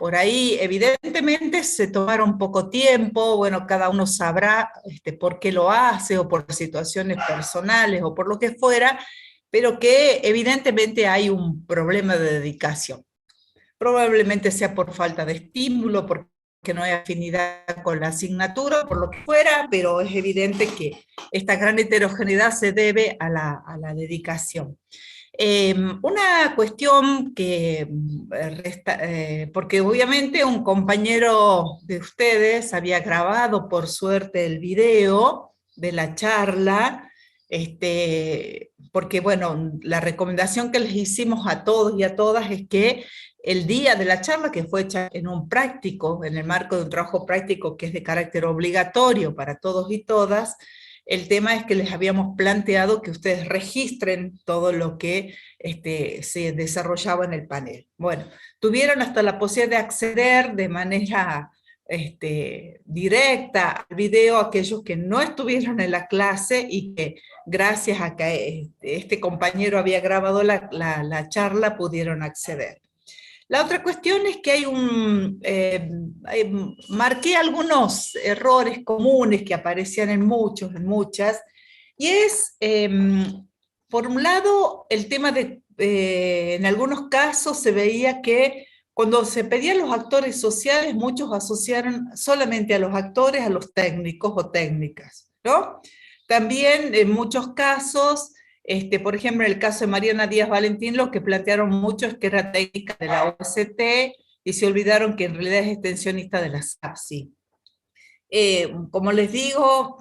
Por ahí, evidentemente, se tomaron poco tiempo, bueno, cada uno sabrá por qué lo hace, o por situaciones personales, o por lo que fuera, pero que evidentemente hay un problema de dedicación. Probablemente sea por falta de estímulo, porque no hay afinidad con la asignatura, por lo que fuera, pero es evidente que esta gran heterogeneidad se debe a la dedicación. Una cuestión que porque obviamente un compañero de ustedes había grabado por suerte el video de la charla, porque bueno, la recomendación que les hicimos a todos y a todas es que el día de la charla, que fue hecha en un práctico, en el marco de un trabajo práctico que es de carácter obligatorio para todos y todas, el tema es que les habíamos planteado que ustedes registren todo lo que se desarrollaba en el panel. Bueno, tuvieron hasta la posibilidad de acceder de manera directa al video aquellos que no estuvieron en la clase y que gracias a que este compañero había grabado la charla pudieron acceder. La otra cuestión es que marqué algunos errores comunes que aparecían en muchos, en muchas, y es, por un lado, el tema de, en algunos casos se veía que cuando se pedían los actores sociales, muchos asociaron solamente a los actores, a los técnicos o técnicas, ¿no? También en muchos casos por ejemplo, en el caso de Mariana Díaz Valentín, lo que plantearon mucho es que era técnica de la OST y se olvidaron que en realidad es extensionista de la SAPSI. Como les digo,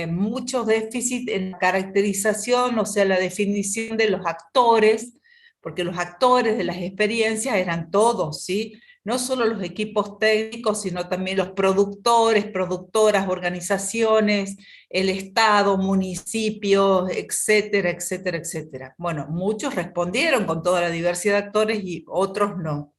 muchos déficits en la caracterización, o sea, la definición de los actores, porque los actores de las experiencias eran todos, ¿sí? No solo los equipos técnicos, sino también los productores, productoras, organizaciones, el Estado, municipios, etcétera, etcétera, etcétera. Bueno, muchos respondieron con toda la diversidad de actores y otros no.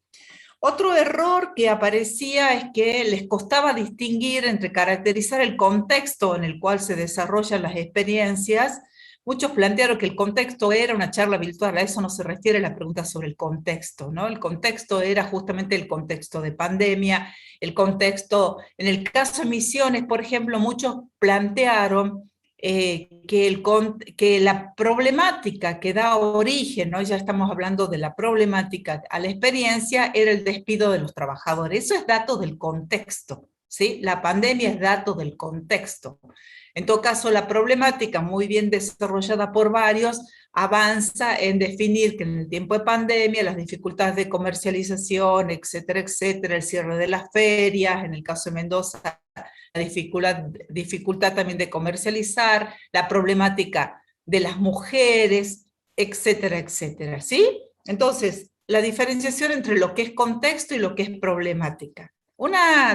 Otro error que aparecía es que les costaba distinguir entre caracterizar el contexto en el cual se desarrollan las experiencias. Muchos plantearon que el contexto era una charla virtual, a eso no se refiere la pregunta sobre el contexto, ¿no? El contexto era justamente el contexto de pandemia, el contexto, en el caso de Misiones, por ejemplo, muchos plantearon que la problemática que da origen, ¿no? Ya estamos hablando de la problemática a la experiencia, era el despido de los trabajadores. Eso es dato del contexto, ¿sí? La pandemia es dato del contexto. En todo caso, la problemática, muy bien desarrollada por varios, avanza en definir que en el tiempo de pandemia las dificultades de comercialización, etcétera, etcétera, el cierre de las ferias, en el caso de Mendoza, la dificultad también de comercializar, la problemática de las mujeres, etcétera, etcétera, ¿sí? Entonces, la diferenciación entre lo que es contexto y lo que es problemática.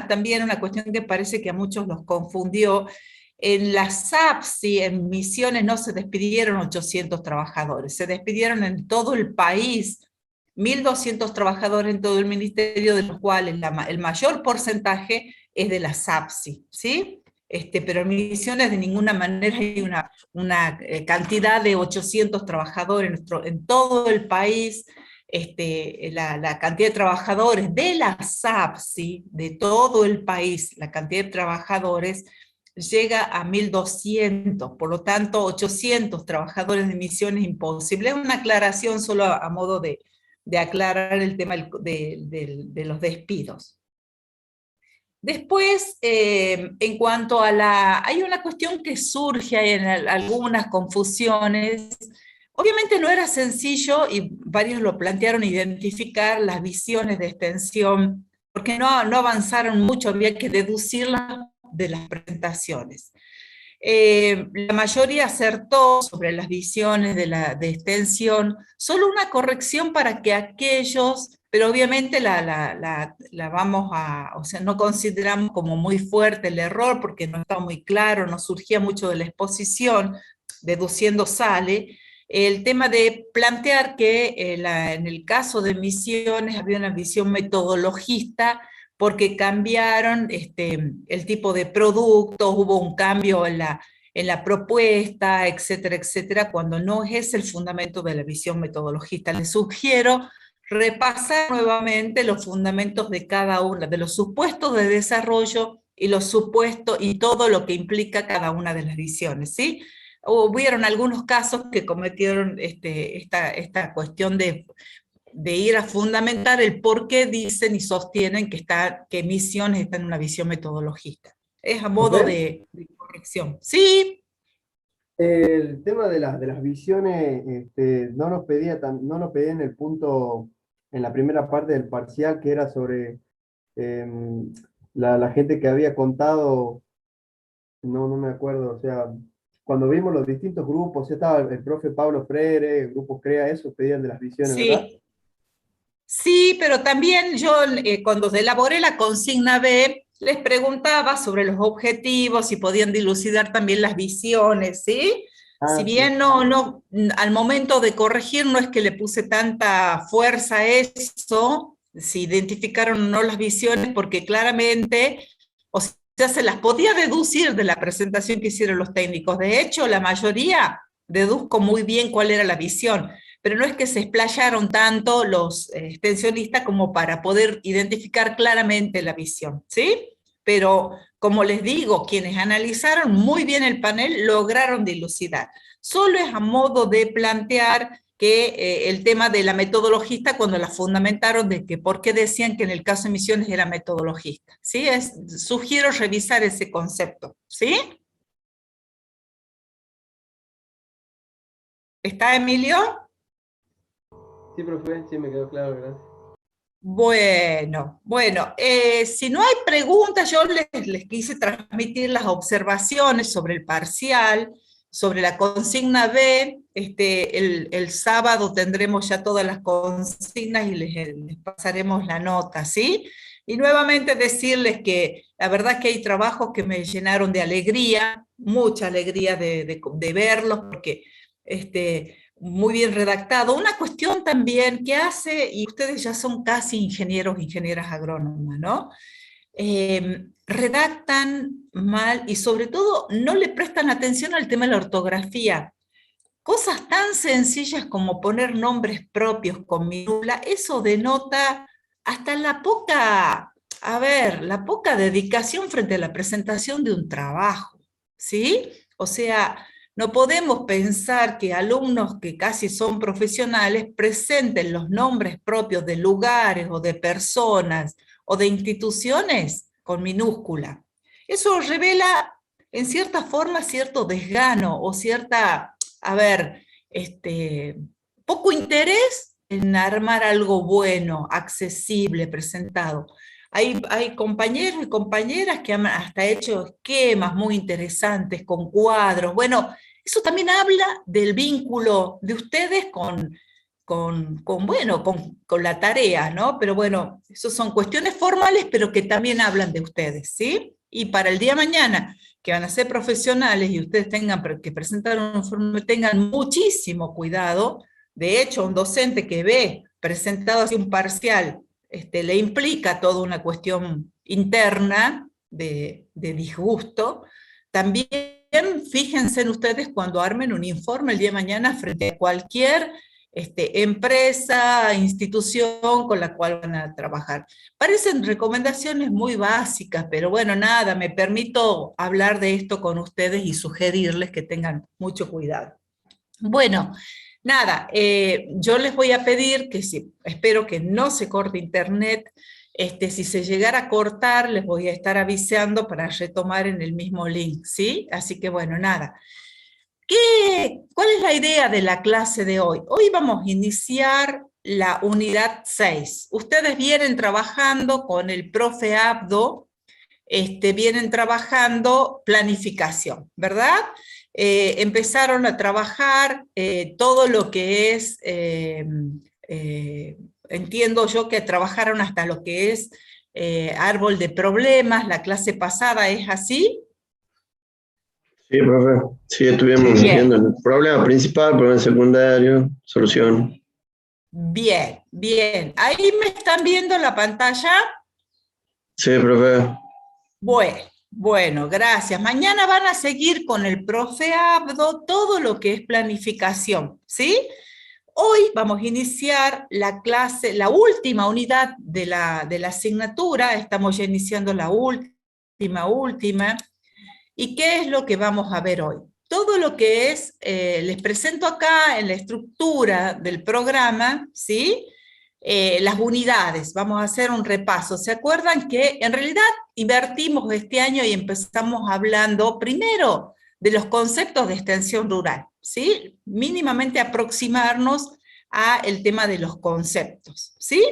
También una cuestión que parece que a muchos los confundió, en la SAPSI, en Misiones, no se despidieron 800 trabajadores, se despidieron en todo el país 1.200 trabajadores en todo el ministerio, de los cuales el mayor porcentaje es de la SAPSI, ¿sí? Pero en Misiones de ninguna manera hay una cantidad de 800 trabajadores en todo el país. La cantidad de trabajadores de la SAPSI, de todo el país, la cantidad de trabajadores llega a 1.200, por lo tanto 800 trabajadores de Misiones imposible. Es una aclaración solo a modo de aclarar el tema de los despidos. Después, en cuanto a hay una cuestión que surge en algunas confusiones. Obviamente no era sencillo, y varios lo plantearon, identificar las visiones de extensión, porque no avanzaron mucho, había que deducirlas de las presentaciones. La mayoría acertó sobre las visiones de extensión, solo una corrección para que aquellos, pero obviamente la vamos o sea, no consideramos como muy fuerte el error porque no estaba muy claro, no surgía mucho de la exposición, deduciendo sale, el tema de plantear que en el caso de Misiones había una visión metodologista porque cambiaron el tipo de productos, hubo un cambio en la propuesta, etcétera, etcétera, cuando no es el fundamento de la visión metodologista. Les sugiero repasar nuevamente los fundamentos de cada una, de los supuestos de desarrollo y los supuestos y todo lo que implica cada una de las visiones, ¿sí? Hubieron algunos casos que cometieron esta cuestión de ir a fundamentar el por qué dicen y sostienen que Misiones está en una visión metodologista. Es a modo ¿Profe? de corrección. Sí, El tema de las visiones no nos pedía en el punto, en la primera parte del parcial, que era sobre la gente que había contado, no me acuerdo, o sea, cuando vimos los distintos grupos, ya estaba el profe Pablo Freire, el grupo CREA, esos pedían de las visiones, ¿verdad? sí, sí, pero también yo cuando elaboré la consigna B, les preguntaba sobre los objetivos y podían dilucidar también las visiones, ¿sí? Si Ah, sí. bien al momento de corregir no es que le puse tanta fuerza a eso, si identificaron o no las visiones, porque claramente, o sea, se las podía deducir de la presentación que hicieron los técnicos. De hecho, la mayoría deduzco muy bien cuál era la visión, pero no es que se explayaron tanto los extensionistas como para poder identificar claramente la visión, ¿sí? Pero como les digo, quienes analizaron muy bien el panel lograron dilucidar. Solo es a modo de plantear que el tema de la metodologista, cuando la fundamentaron, de que por qué decían que en el caso de Misiones era metodologista, ¿sí? Sugiero revisar ese concepto, ¿sí? ¿Está Emilio? Sí, profe, sí, me quedó claro, gracias. Bueno, si no hay preguntas, yo les quise transmitir las observaciones sobre el parcial, sobre la consigna B. El sábado tendremos ya todas las consignas y les pasaremos la nota, ¿sí? Y nuevamente decirles que la verdad que hay trabajos que me llenaron de alegría, mucha alegría de verlos, porque muy bien redactado. Una cuestión también que hace, y ustedes ya son casi ingenieros, ingenieras agrónomas, ¿no? Redactan mal y sobre todo no le prestan atención al tema de la ortografía. Cosas tan sencillas como poner nombres propios con minúscula, eso denota hasta la poca dedicación frente a la presentación de un trabajo, ¿sí? O sea, no podemos pensar que alumnos que casi son profesionales presenten los nombres propios de lugares o de personas o de instituciones con minúscula. Eso revela en cierta forma cierto desgano o cierta, a ver, poco interés en armar algo bueno, accesible, presentado. Hay compañeros y compañeras que han hasta hecho esquemas muy interesantes con cuadros. Bueno, eso también habla del vínculo de ustedes con la tarea, ¿no? Pero bueno, eso son cuestiones formales, pero que también hablan de ustedes, ¿sí? Y para el día de mañana, que van a ser profesionales y ustedes tengan que presentar un informe, tengan muchísimo cuidado. De hecho, un docente que ve presentado así un parcial, le implica toda una cuestión interna de disgusto. También fíjense en ustedes cuando armen un informe el día de mañana frente a cualquier empresa, institución con la cual van a trabajar. Parecen recomendaciones muy básicas, pero bueno, nada, me permito hablar de esto con ustedes y sugerirles que tengan mucho cuidado. Bueno, nada, yo les voy a pedir que si, espero que no se corte internet, si se llegara a cortar, les voy a estar avisando para retomar en el mismo link, ¿sí? Así que bueno, nada. ¿Cuál es la idea de la clase de hoy? Hoy vamos a iniciar la unidad 6. Ustedes vienen trabajando con el profe Abdo, vienen trabajando planificación, ¿verdad? Empezaron a trabajar todo lo que es, entiendo yo que trabajaron hasta lo que es árbol de problemas, la clase pasada, ¿es así? Sí, profe. Sí, estuvimos Bien, viendo el problema principal, problema secundario, solución. bien, bien. ¿Ahí me están viendo la pantalla? Sí, profe. Bueno, gracias. Mañana van a seguir con el profe Abdo todo lo que es planificación, ¿sí? Hoy vamos a iniciar la clase, la última unidad de la asignatura, estamos ya iniciando la última, ¿y qué es lo que vamos a ver hoy? Todo lo que es, les presento acá en la estructura del programa, ¿sí? Las unidades, vamos a hacer un repaso. ¿Se acuerdan que en realidad invertimos este año y empezamos hablando primero de los conceptos de extensión rural, ¿sí? Mínimamente aproximarnos al tema de los conceptos, ¿sí?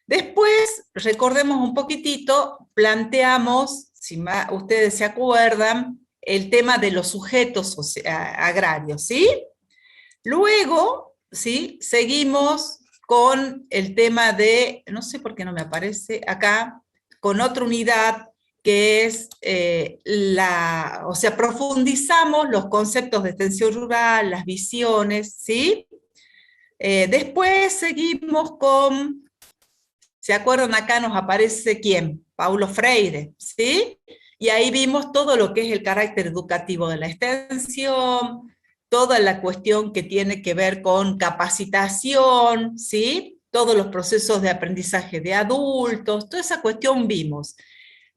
Después, recordemos un poquitito, planteamos, si ustedes se acuerdan, el tema de los sujetos agrarios, ¿sí? Luego, ¿sí? Seguimos con el tema de, no sé por qué no me aparece acá, con otra unidad que es profundizamos los conceptos de extensión rural, las visiones, ¿sí? Después seguimos con, ¿se acuerdan? Acá nos aparece ¿quién? Paulo Freire, ¿sí? Y ahí vimos todo lo que es el carácter educativo de la extensión, toda la cuestión que tiene que ver con capacitación, ¿sí? Todos los procesos de aprendizaje de adultos, toda esa cuestión vimos.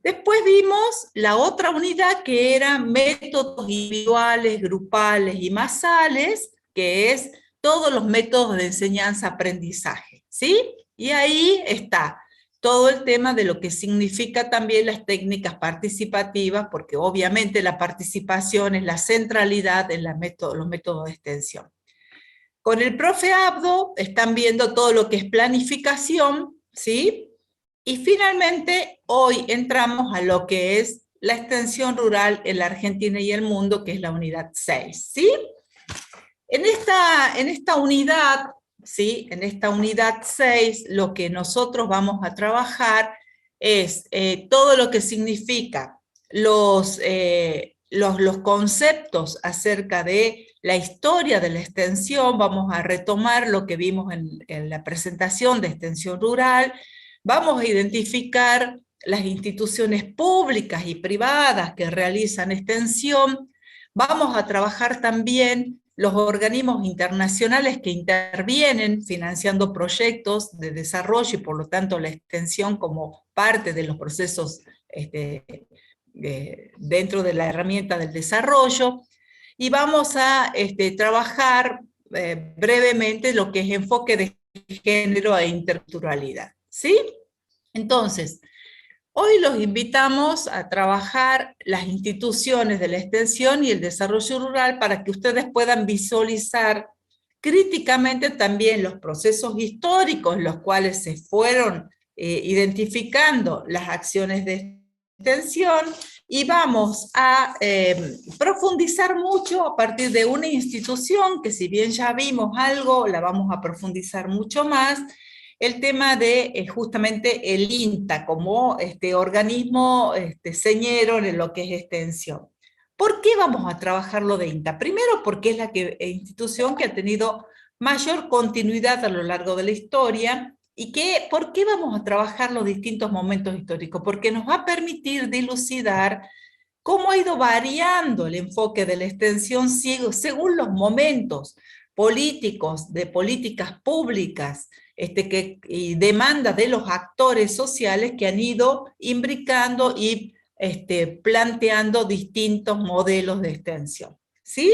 Después vimos la otra unidad que era métodos individuales, grupales y masales, que es todos los métodos de enseñanza-aprendizaje, ¿sí? Y ahí está todo el tema de lo que significa también las técnicas participativas, porque obviamente la participación es la centralidad en los métodos de extensión. Con el profe Abdo están viendo todo lo que es planificación, ¿sí? Y finalmente hoy entramos a lo que es la extensión rural en la Argentina y el mundo, que es la unidad 6, ¿sí? En esta unidad, ¿sí? En esta unidad 6, lo que nosotros vamos a trabajar es todo lo que significa los conceptos acerca de la historia de la extensión. Vamos a retomar lo que vimos en la presentación de extensión rural. Vamos a identificar las instituciones públicas y privadas que realizan extensión. Vamos a trabajar también los organismos internacionales que intervienen financiando proyectos de desarrollo y por lo tanto la extensión como parte de los procesos dentro de la herramienta del desarrollo. Y vamos a trabajar brevemente lo que es enfoque de género e interculturalidad, ¿sí? Entonces, hoy los invitamos a trabajar las instituciones de la extensión y el desarrollo rural para que ustedes puedan visualizar críticamente también los procesos históricos en los cuales se fueron identificando las acciones de extensión, y vamos a profundizar mucho a partir de una institución que, si bien ya vimos algo, la vamos a profundizar mucho más, el tema de justamente el INTA como organismo señero en lo que es extensión. ¿Por qué vamos a trabajar lo de INTA? Primero porque es la institución que ha tenido mayor continuidad a lo largo de la historia. ¿Y por qué vamos a trabajar los distintos momentos históricos? Porque nos va a permitir dilucidar cómo ha ido variando el enfoque de la extensión según los momentos políticos, de políticas públicas, y demandas de los actores sociales que han ido imbricando y planteando distintos modelos de extensión, ¿sí?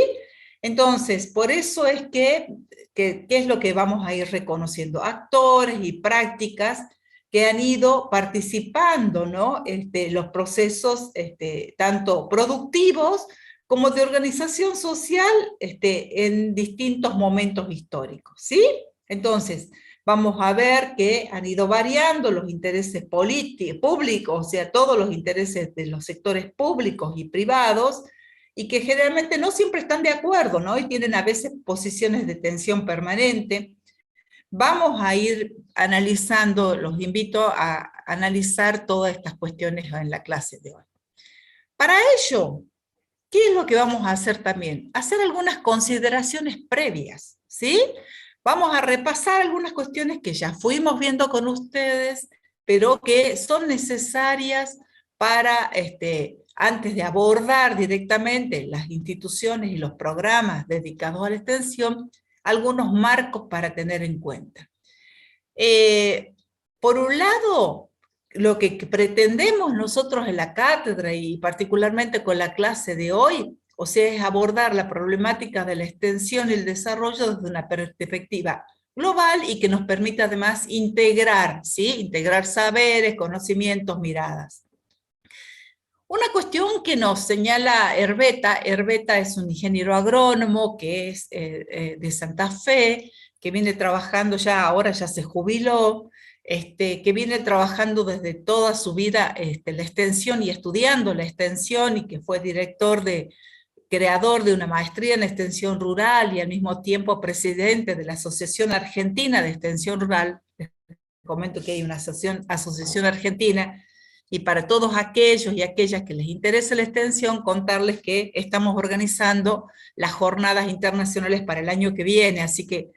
Entonces, por eso es ¿qué es lo que vamos a ir reconociendo? Actores y prácticas que han ido participando, ¿no? Los procesos tanto productivos como de organización social en distintos momentos históricos, ¿sí? Entonces, vamos a ver que han ido variando los intereses públicos, o sea, todos los intereses de los sectores públicos y privados, y que generalmente no siempre están de acuerdo, ¿no? Y tienen a veces posiciones de tensión permanente. Vamos a ir analizando, los invito a analizar todas estas cuestiones en la clase de hoy. Para ello, ¿qué es lo que vamos a hacer también? Hacer algunas consideraciones previas, ¿sí? Vamos a repasar algunas cuestiones que ya fuimos viendo con ustedes, pero que son necesarias para, antes de abordar directamente las instituciones y los programas dedicados a la extensión, algunos marcos para tener en cuenta. Por un lado, lo que pretendemos nosotros en la cátedra y particularmente con la clase de hoy, o sea, es abordar la problemática de la extensión y el desarrollo desde una perspectiva global y que nos permita además integrar, ¿sí? Integrar saberes, conocimientos, miradas. Una cuestión que nos señala Herbeta es un ingeniero agrónomo que es de Santa Fe, que viene trabajando ya, ahora ya se jubiló, que viene trabajando desde toda su vida la extensión y estudiando la extensión y que fue creador de una maestría en extensión rural y al mismo tiempo presidente de la Asociación Argentina de Extensión Rural. Les comento que hay una asociación argentina, y para todos aquellos y aquellas que les interese la extensión, contarles que estamos organizando las jornadas internacionales para el año que viene, así que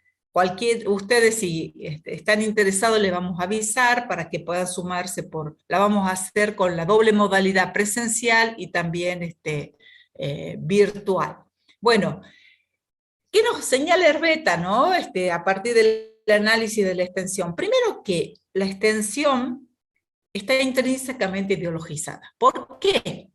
ustedes si están interesados les vamos a avisar para que puedan sumarse, la vamos a hacer con la doble modalidad presencial y también virtual. Bueno, ¿qué nos señala Herbeta, no? A partir del análisis de la extensión. Primero que la extensión está intrínsecamente ideologizada. ¿Por qué?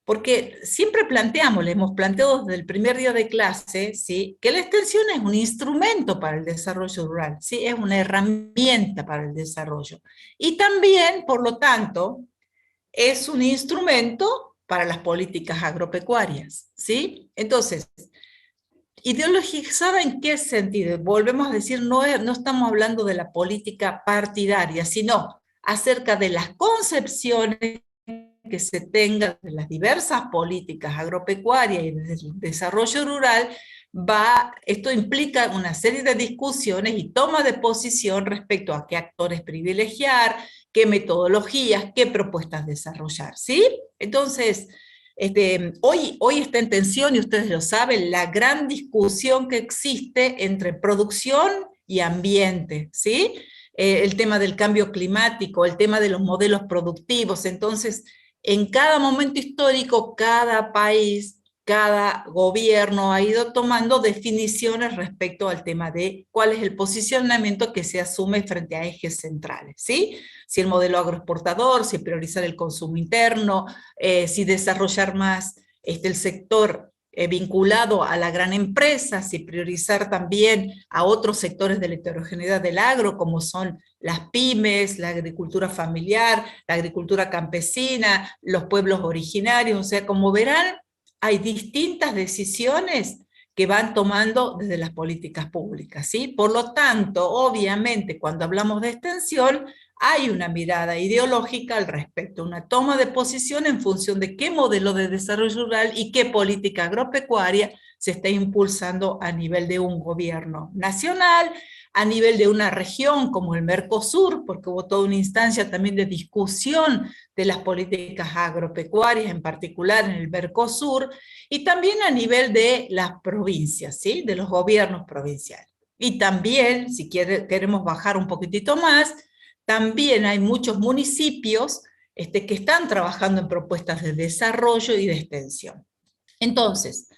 Porque siempre le hemos planteado desde el primer día de clase, ¿sí?, que la extensión es un instrumento para el desarrollo rural, ¿sí?, es una herramienta para el desarrollo. Y también, por lo tanto, es un instrumento para las políticas agropecuarias, ¿sí? Entonces, ¿ideologizada en qué sentido? Volvemos a decir, no estamos hablando de la política partidaria, sino acerca de las concepciones que se tengan de las diversas políticas agropecuarias y de desarrollo rural. Esto implica una serie de discusiones y toma de posición respecto a qué actores privilegiar, qué metodologías, qué propuestas desarrollar, ¿sí? Entonces, hoy está en tensión, y ustedes lo saben, la gran discusión que existe entre producción y ambiente, ¿sí? El tema del cambio climático, el tema de los modelos productivos. Entonces, en cada momento histórico, cada país, cada gobierno ha ido tomando definiciones respecto al tema de cuál es el posicionamiento que se asume frente a ejes centrales, ¿sí? Si el modelo agroexportador, si priorizar el consumo interno, si desarrollar más el sector vinculado a la gran empresa, si priorizar también a otros sectores de la heterogeneidad del agro, como son las pymes, la agricultura familiar, la agricultura campesina, los pueblos originarios. O sea, como verán, hay distintas decisiones que van tomando desde las políticas públicas, ¿sí? Por lo tanto, obviamente, cuando hablamos de extensión, hay una mirada ideológica al respecto, una toma de posición en función de qué modelo de desarrollo rural y qué política agropecuaria se está impulsando a nivel de un gobierno nacional, a nivel de una región como el Mercosur, porque hubo toda una instancia también de discusión de las políticas agropecuarias, en particular en el Mercosur, y también a nivel de las provincias, ¿sí?, de los gobiernos provinciales. Y también, si queremos bajar un poquitito más, también hay muchos municipios que están trabajando en propuestas de desarrollo y de extensión. Entonces,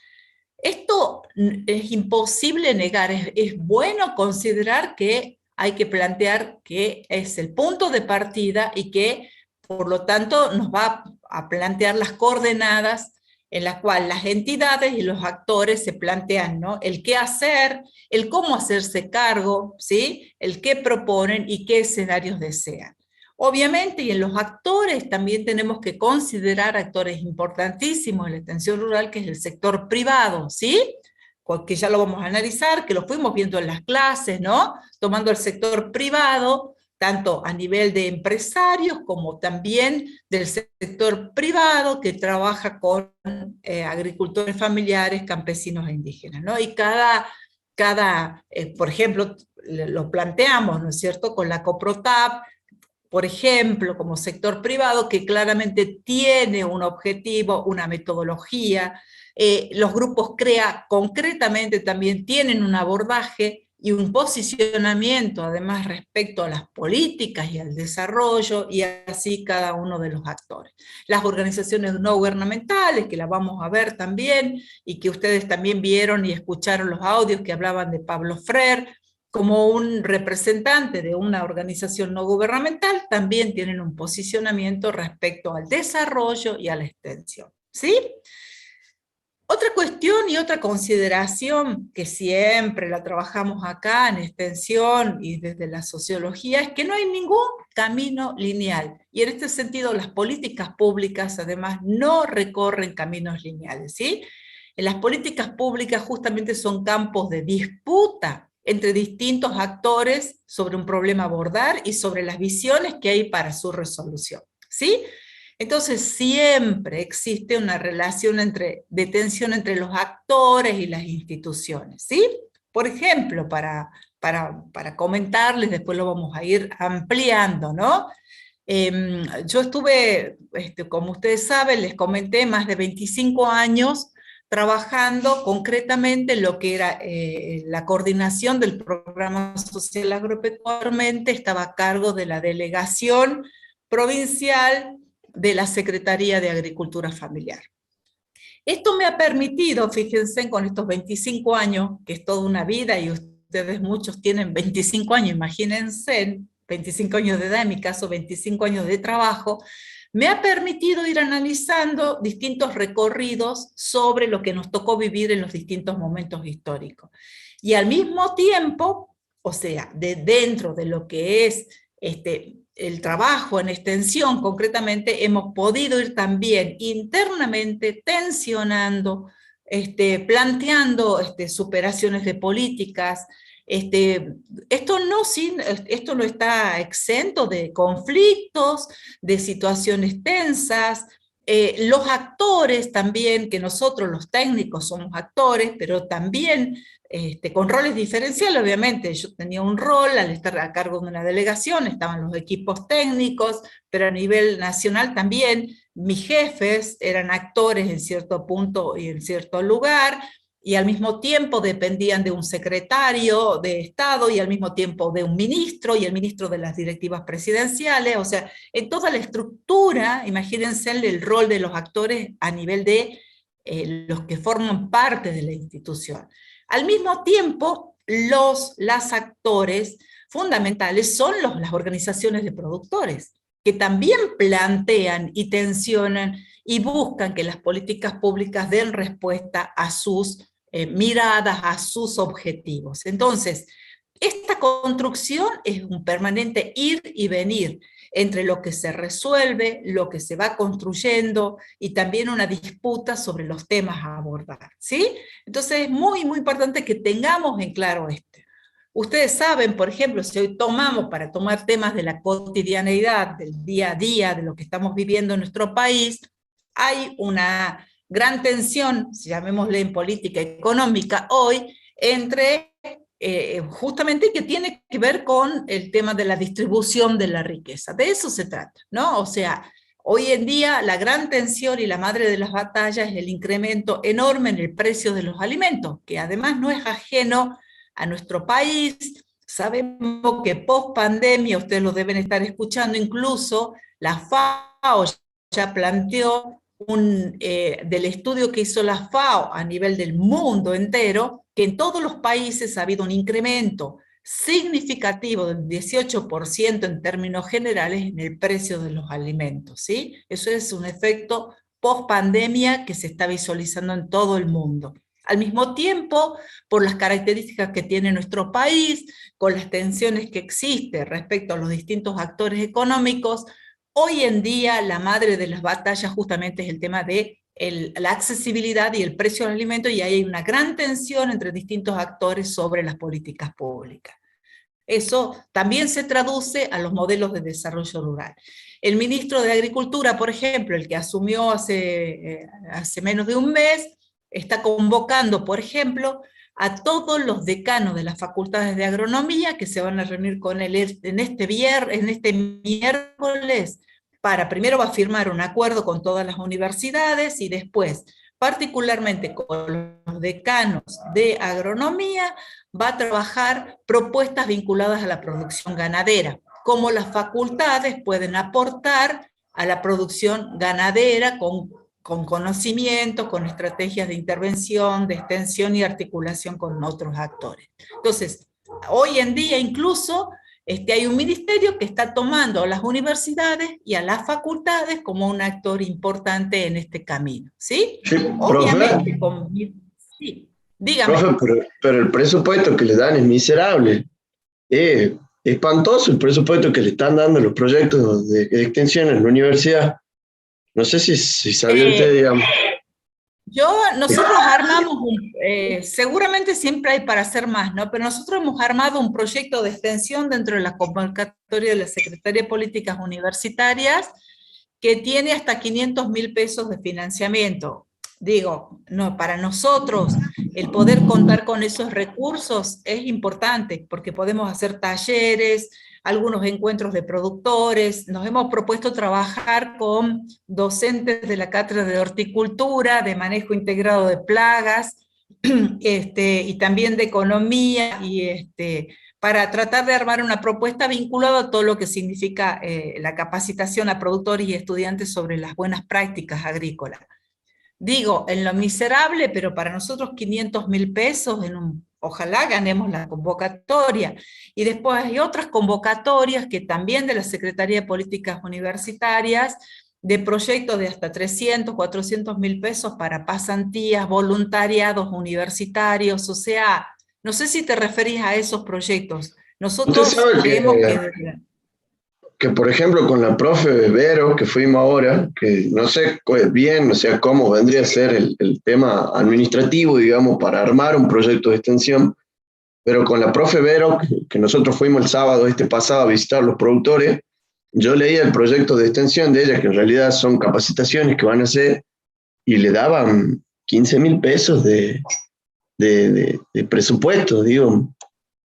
esto es imposible negar, es bueno considerar que hay que plantear que es el punto de partida y que, por lo tanto, nos va a plantear las coordenadas en las cuales las entidades y los actores se plantean, ¿no?, el qué hacer, el cómo hacerse cargo, ¿sí?, el qué proponen y qué escenarios desean. Obviamente, y en los actores también tenemos que considerar actores importantísimos en la extensión rural, que es el sector privado, ¿sí?, que ya lo vamos a analizar, que lo fuimos viendo en las clases, ¿no?, tomando el sector privado, tanto a nivel de empresarios como también del sector privado que trabaja con agricultores familiares, campesinos e indígenas, ¿no? Y por ejemplo, lo planteamos, ¿no es cierto?, con la Coprotap, por ejemplo, como sector privado, que claramente tiene un objetivo, una metodología. Los grupos CREA concretamente también tienen un abordaje y un posicionamiento además respecto a las políticas y al desarrollo, y así cada uno de los actores. Las organizaciones no gubernamentales, que las vamos a ver también, y que ustedes también vieron y escucharon los audios que hablaban de Pablo Freire, como un representante de una organización no gubernamental, también tienen un posicionamiento respecto al desarrollo y a la extensión. ¿Sí? Otra cuestión y otra consideración que siempre la trabajamos acá en extensión y desde la sociología es que no hay ningún camino lineal. Y en este sentido las políticas públicas además no recorren caminos lineales. ¿Sí? En las políticas públicas justamente son campos de disputa entre distintos actores sobre un problema a abordar y sobre las visiones que hay para su resolución. ¿Sí? Entonces siempre existe una relación de tensión entre los actores y las instituciones, ¿sí? Por ejemplo, para comentarles, después lo vamos a ir ampliando, ¿no? Yo estuve, como ustedes saben, les comenté, más de 25 años trabajando concretamente en lo que era la coordinación del programa social agropecuariamente, estaba a cargo de la delegación provincial de la Secretaría de Agricultura Familiar. Esto me ha permitido, fíjense, con estos 25 años, que es toda una vida, y ustedes muchos tienen 25 años, imagínense, 25 años de edad, en mi caso 25 años de trabajo, me ha permitido ir analizando distintos recorridos sobre lo que nos tocó vivir en los distintos momentos históricos. Y al mismo tiempo, o sea, dentro de lo que es el trabajo en extensión, concretamente, hemos podido ir también internamente tensionando, planteando superaciones de políticas. Esto no está exento de conflictos, de situaciones tensas. Los actores también, que nosotros los técnicos somos actores, pero también con roles diferenciales, obviamente. Yo tenía un rol al estar a cargo de una delegación, estaban los equipos técnicos, pero a nivel nacional también mis jefes eran actores en cierto punto y en cierto lugar, y al mismo tiempo dependían de un secretario de Estado, y al mismo tiempo de un ministro, y el ministro de las directivas presidenciales. O sea, en toda la estructura, imagínense el rol de los actores a nivel de los que forman parte de la institución. Al mismo tiempo, las actores fundamentales son las organizaciones de productores, que también plantean y tensionan y buscan que las políticas públicas den respuesta a sus miradas, a sus objetivos. Entonces, esta construcción es un permanente ir y venir entre lo que se resuelve, lo que se va construyendo, y también una disputa sobre los temas a abordar, ¿sí? Entonces es muy, muy importante que tengamos en claro esto. Ustedes saben, por ejemplo, si hoy para tomar temas de la cotidianeidad, del día a día, de lo que estamos viviendo en nuestro país, hay una gran tensión, llamémosle en política económica hoy, entre justamente que tiene que ver con el tema de la distribución de la riqueza. De eso se trata, ¿no? O sea, hoy en día la gran tensión y la madre de las batallas es el incremento enorme en el precio de los alimentos, que además no es ajeno a nuestro país. Sabemos que post pandemia, ustedes lo deben estar escuchando, incluso la FAO ya planteó del estudio que hizo la FAO a nivel del mundo entero, que en todos los países ha habido un incremento significativo del 18% en términos generales en el precio de los alimentos, ¿sí? Eso es un efecto post pandemia que se está visualizando en todo el mundo. Al mismo tiempo, por las características que tiene nuestro país, con las tensiones que existen respecto a los distintos actores económicos, hoy en día la madre de las batallas justamente es el tema de la accesibilidad y el precio del alimento, y ahí hay una gran tensión entre distintos actores sobre las políticas públicas. Eso también se traduce a los modelos de desarrollo rural. El ministro de Agricultura, por ejemplo, el que asumió hace menos de un mes, está convocando, por ejemplo, a todos los decanos de las facultades de agronomía que se van a reunir con él en este miércoles, primero va a firmar un acuerdo con todas las universidades, y después, particularmente con los decanos de agronomía, va a trabajar propuestas vinculadas a la producción ganadera, cómo las facultades pueden aportar a la producción ganadera con conocimiento, con estrategias de intervención, de extensión y articulación con otros actores. Entonces, hoy en día incluso hay un ministerio que está tomando a las universidades y a las facultades como un actor importante en este camino, ¿sí? Sí, Obviamente, profe, sí, dígame. profe, pero el presupuesto que le dan es miserable. Es espantoso el presupuesto que le están dando a los proyectos de extensión en la universidad. No sé si sabía usted, digamos. Nosotros armamos, seguramente siempre hay para hacer más, ¿no? Pero nosotros hemos armado un proyecto de extensión dentro de la convocatoria de la Secretaría de Políticas Universitarias que tiene hasta 500.000 pesos de financiamiento. Digo, no, para nosotros el poder contar con esos recursos es importante porque podemos hacer talleres, algunos encuentros de productores, nos hemos propuesto trabajar con docentes de la cátedra de horticultura, de manejo integrado de plagas, y también de economía, para tratar de armar una propuesta vinculada a todo lo que significa la capacitación a productores y estudiantes sobre las buenas prácticas agrícolas. Digo, en lo miserable, pero para nosotros 500.000 pesos, ojalá ganemos la convocatoria. Y después hay otras convocatorias que también de la Secretaría de Políticas Universitarias, de proyectos de hasta 300, 400.000 pesos para pasantías, voluntariados universitarios, o sea, no sé si te referís a esos proyectos. Nosotros Usted sabe creemos que, por ejemplo, con la profe Vero, que fuimos ahora, que no sé bien, o sea, cómo vendría a ser el tema administrativo, digamos, para armar un proyecto de extensión, pero con la profe Vero, que nosotros fuimos el sábado pasado a visitar los productores, yo leía el proyecto de extensión de ella, que en realidad son capacitaciones que van a hacer, y le daban 15.000 pesos de presupuesto, digo,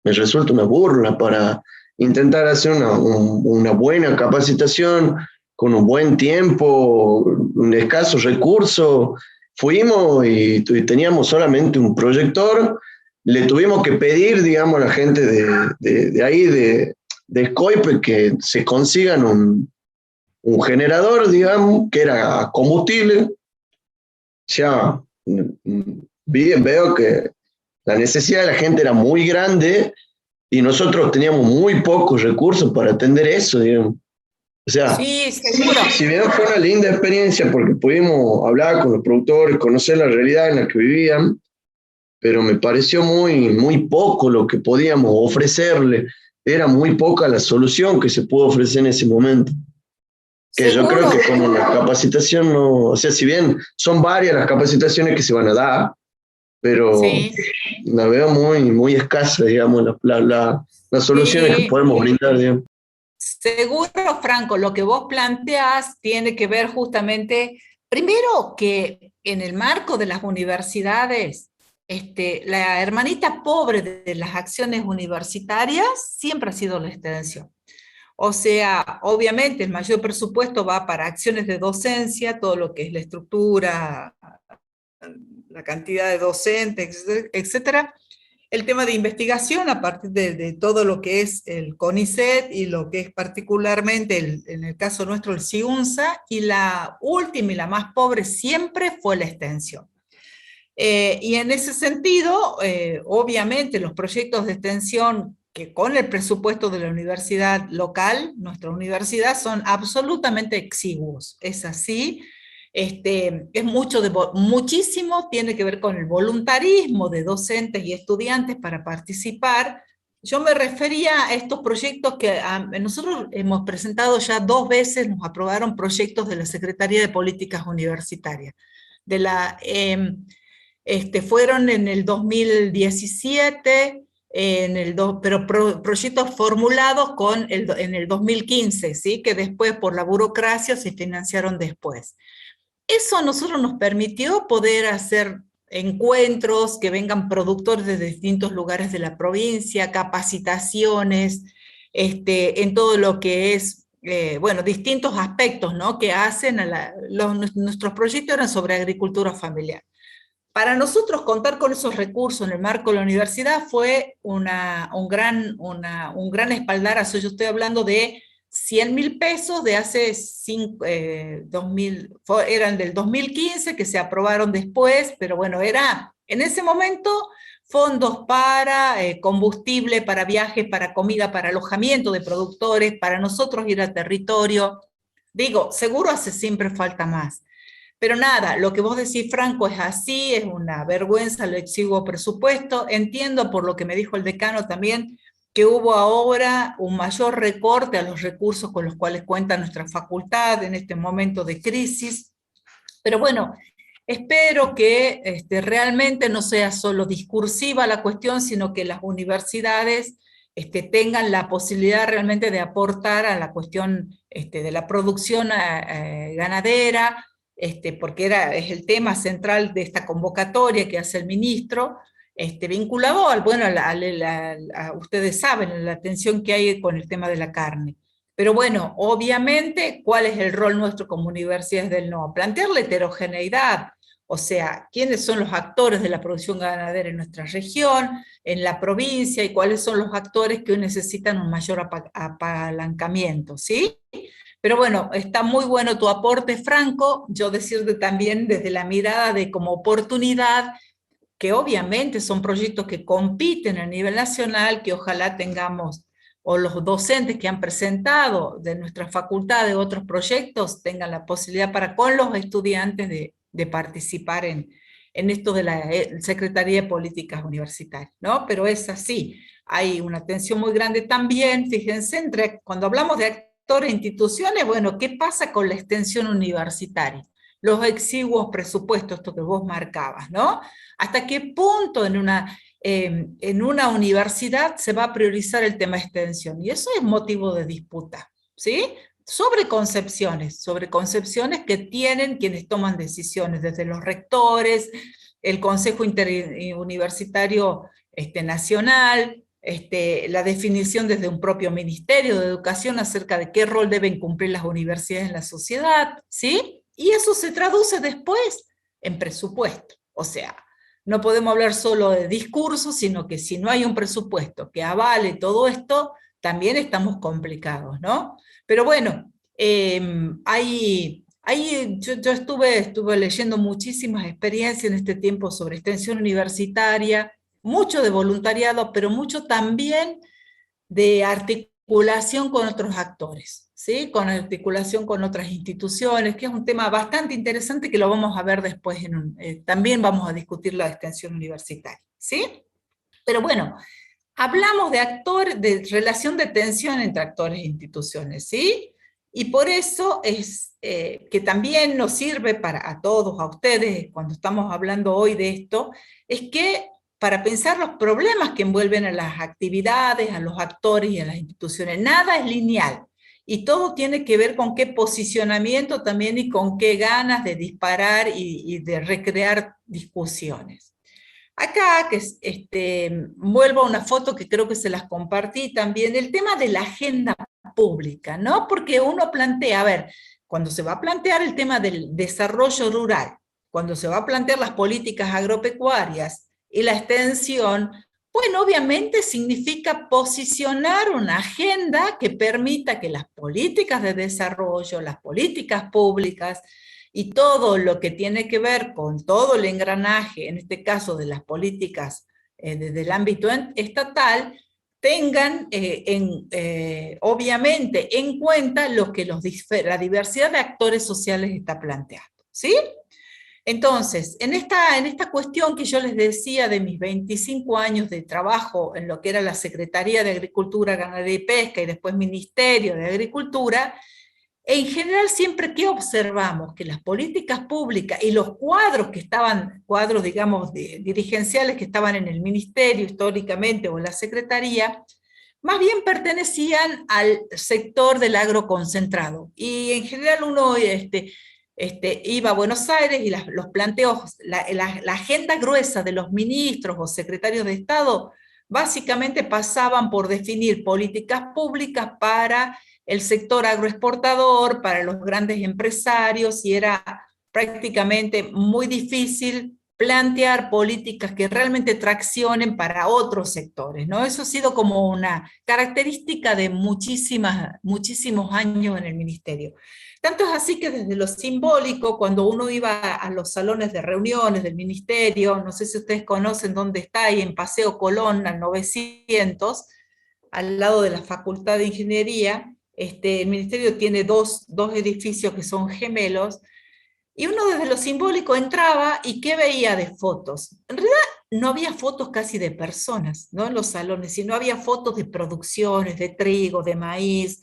me resulta una burla para intentar hacer una buena capacitación con un buen tiempo, un escaso recurso. Fuimos y teníamos solamente un proyector, le tuvimos que pedir, digamos, a la gente de ahí, de Scoipe, que se consigan un generador, digamos, que era combustible. Ya veo que la necesidad de la gente era muy grande y nosotros teníamos muy pocos recursos para atender eso, digamos. O sea, sí, seguro. si bien fue una linda experiencia porque pudimos hablar con los productores, conocer la realidad en la que vivían, pero me pareció muy poco lo que podíamos ofrecerle. Era muy poca la solución que se pudo ofrecer en ese momento. Que yo creo que con una capacitación no, o sea, si bien son varias las capacitaciones que se van a dar, pero sí, la veo muy escasa, digamos, las soluciones que podemos brindar, digamos. Seguro, Franco, lo que vos planteás tiene que ver justamente, primero que en el marco de las universidades, la hermanita pobre de las acciones universitarias siempre ha sido la extensión. O sea, obviamente el mayor presupuesto va para acciones de docencia, todo lo que es la estructura, la cantidad de docentes, etcétera. El tema de investigación a partir de todo lo que es el CONICET y lo que es particularmente, en el caso nuestro, el CIUNSA, y la última y la más pobre siempre fue la extensión. Y en ese sentido, obviamente los proyectos de extensión que con el presupuesto de la universidad local, nuestra universidad, son absolutamente exiguos. Es así. Es muchísimo tiene que ver con el voluntarismo de docentes y estudiantes para participar. Yo me refería a estos proyectos que nosotros hemos presentado ya 2 veces, nos aprobaron proyectos de la Secretaría de Políticas Universitarias. Fueron en el 2017, pero proyectos formulados en el 2015, ¿sí? Que después por la burocracia se financiaron después. Eso a nosotros nos permitió poder hacer encuentros, que vengan productores de distintos lugares de la provincia, capacitaciones, en todo lo que es bueno, distintos aspectos, ¿no?, que hacen nuestros proyectos eran sobre agricultura familiar. Para nosotros contar con esos recursos en el marco de la universidad fue un gran espaldarazo. Yo estoy hablando de 100.000 pesos de hace 2000, eran del 2015, que se aprobaron después, pero bueno, era en ese momento fondos para combustible, para viajes, para comida, para alojamiento de productores, para nosotros ir al territorio. Digo, seguro hace siempre falta más. Pero nada, lo que vos decís, Franco, es así, es una vergüenza el exiguo presupuesto. Entiendo, por lo que me dijo el decano también, que hubo ahora un mayor recorte a los recursos con los cuales cuenta nuestra facultad en este momento de crisis. Pero bueno, espero que realmente no sea solo discursiva la cuestión, sino que las universidades tengan la posibilidad realmente de aportar a la cuestión de la producción ganadera, porque es el tema central de esta convocatoria que hace el ministro, vinculado al, bueno, ustedes saben, la tensión que hay con el tema de la carne. Pero bueno, obviamente, ¿cuál es el rol nuestro como universidades del NOA? Plantear la heterogeneidad, o sea, quiénes son los actores de la producción ganadera en nuestra región, en la provincia, y cuáles son los actores que hoy necesitan un mayor apalancamiento, ¿sí? Pero bueno, está muy bueno tu aporte, Franco. Yo decirte también desde la mirada de como oportunidad, que obviamente son proyectos que compiten a nivel nacional, que ojalá tengamos, o los docentes que han presentado de nuestra facultad de otros proyectos, tengan la posibilidad para con los estudiantes de participar en esto de la Secretaría de Políticas Universitarias, ¿no? Pero es así, hay una tensión muy grande también, fíjense, cuando hablamos de actores e instituciones, bueno, ¿qué pasa con la extensión universitaria? Los exiguos presupuestos, esto que vos marcabas, ¿no? ¿Hasta qué punto en una universidad se va a priorizar el tema de extensión? Y eso es motivo de disputa, ¿sí? Sobre concepciones que tienen quienes toman decisiones, desde los rectores, el Consejo Interuniversitario Nacional, la definición desde un propio Ministerio de Educación acerca de qué rol deben cumplir las universidades en la sociedad, ¿sí? Y eso se traduce después en presupuesto. O sea, no podemos hablar solo de discursos, sino que si no hay un presupuesto que avale todo esto, también estamos complicados, ¿no? Pero bueno, yo estuve leyendo muchísimas experiencias en este tiempo sobre extensión universitaria, mucho de voluntariado, pero mucho también de articulación con otros actores, ¿sí? Con articulación con otras instituciones, que es un tema bastante interesante que lo vamos a ver después, también vamos a discutir la extensión universitaria, ¿sí? Pero bueno, hablamos de relación de tensión entre actores e instituciones, ¿sí? Y por eso es que también nos sirve a todos, a ustedes, cuando estamos hablando hoy de esto, es que para pensar los problemas que envuelven a las actividades, a los actores y a las instituciones, nada es lineal. Y todo tiene que ver con qué posicionamiento también y con qué ganas de disparar y de recrear discusiones. Acá, vuelvo a una foto que creo que se las compartí también, el tema de la agenda pública, ¿no? Porque uno plantea, a ver, cuando se va a plantear el tema del desarrollo rural, cuando se va a plantear las políticas agropecuarias y la extensión, bueno, obviamente significa posicionar una agenda que permita que las políticas de desarrollo, las políticas públicas, y todo lo que tiene que ver con todo el engranaje, en este caso de las políticas desde el ámbito estatal, tengan obviamente en cuenta lo que la diversidad de actores sociales está planteando, ¿sí? Entonces, en esta cuestión que yo les decía de mis 25 años de trabajo en lo que era la Secretaría de Agricultura, Ganadería y Pesca y después Ministerio de Agricultura, en general siempre que observamos que las políticas públicas y los cuadros digamos dirigenciales que estaban en el ministerio históricamente o en la secretaría, más bien pertenecían al sector del agroconcentrado. Y en general uno iba a Buenos Aires y los planteos, la agenda gruesa de los ministros o secretarios de Estado básicamente pasaban por definir políticas públicas para el sector agroexportador, para los grandes empresarios, y era prácticamente muy difícil plantear políticas que realmente traccionen para otros sectores, ¿no? Eso ha sido como una característica de muchísimos años en el ministerio. Tanto es así que desde lo simbólico, cuando uno iba a los salones de reuniones del ministerio, no sé si ustedes conocen dónde está, ahí en Paseo Colón, al 900, al lado de la Facultad de Ingeniería, el ministerio tiene dos edificios que son gemelos, y uno desde lo simbólico entraba y ¿qué veía de fotos? En realidad no había fotos casi de personas, ¿no? En los salones, sino había fotos de producciones, de trigo, de maíz,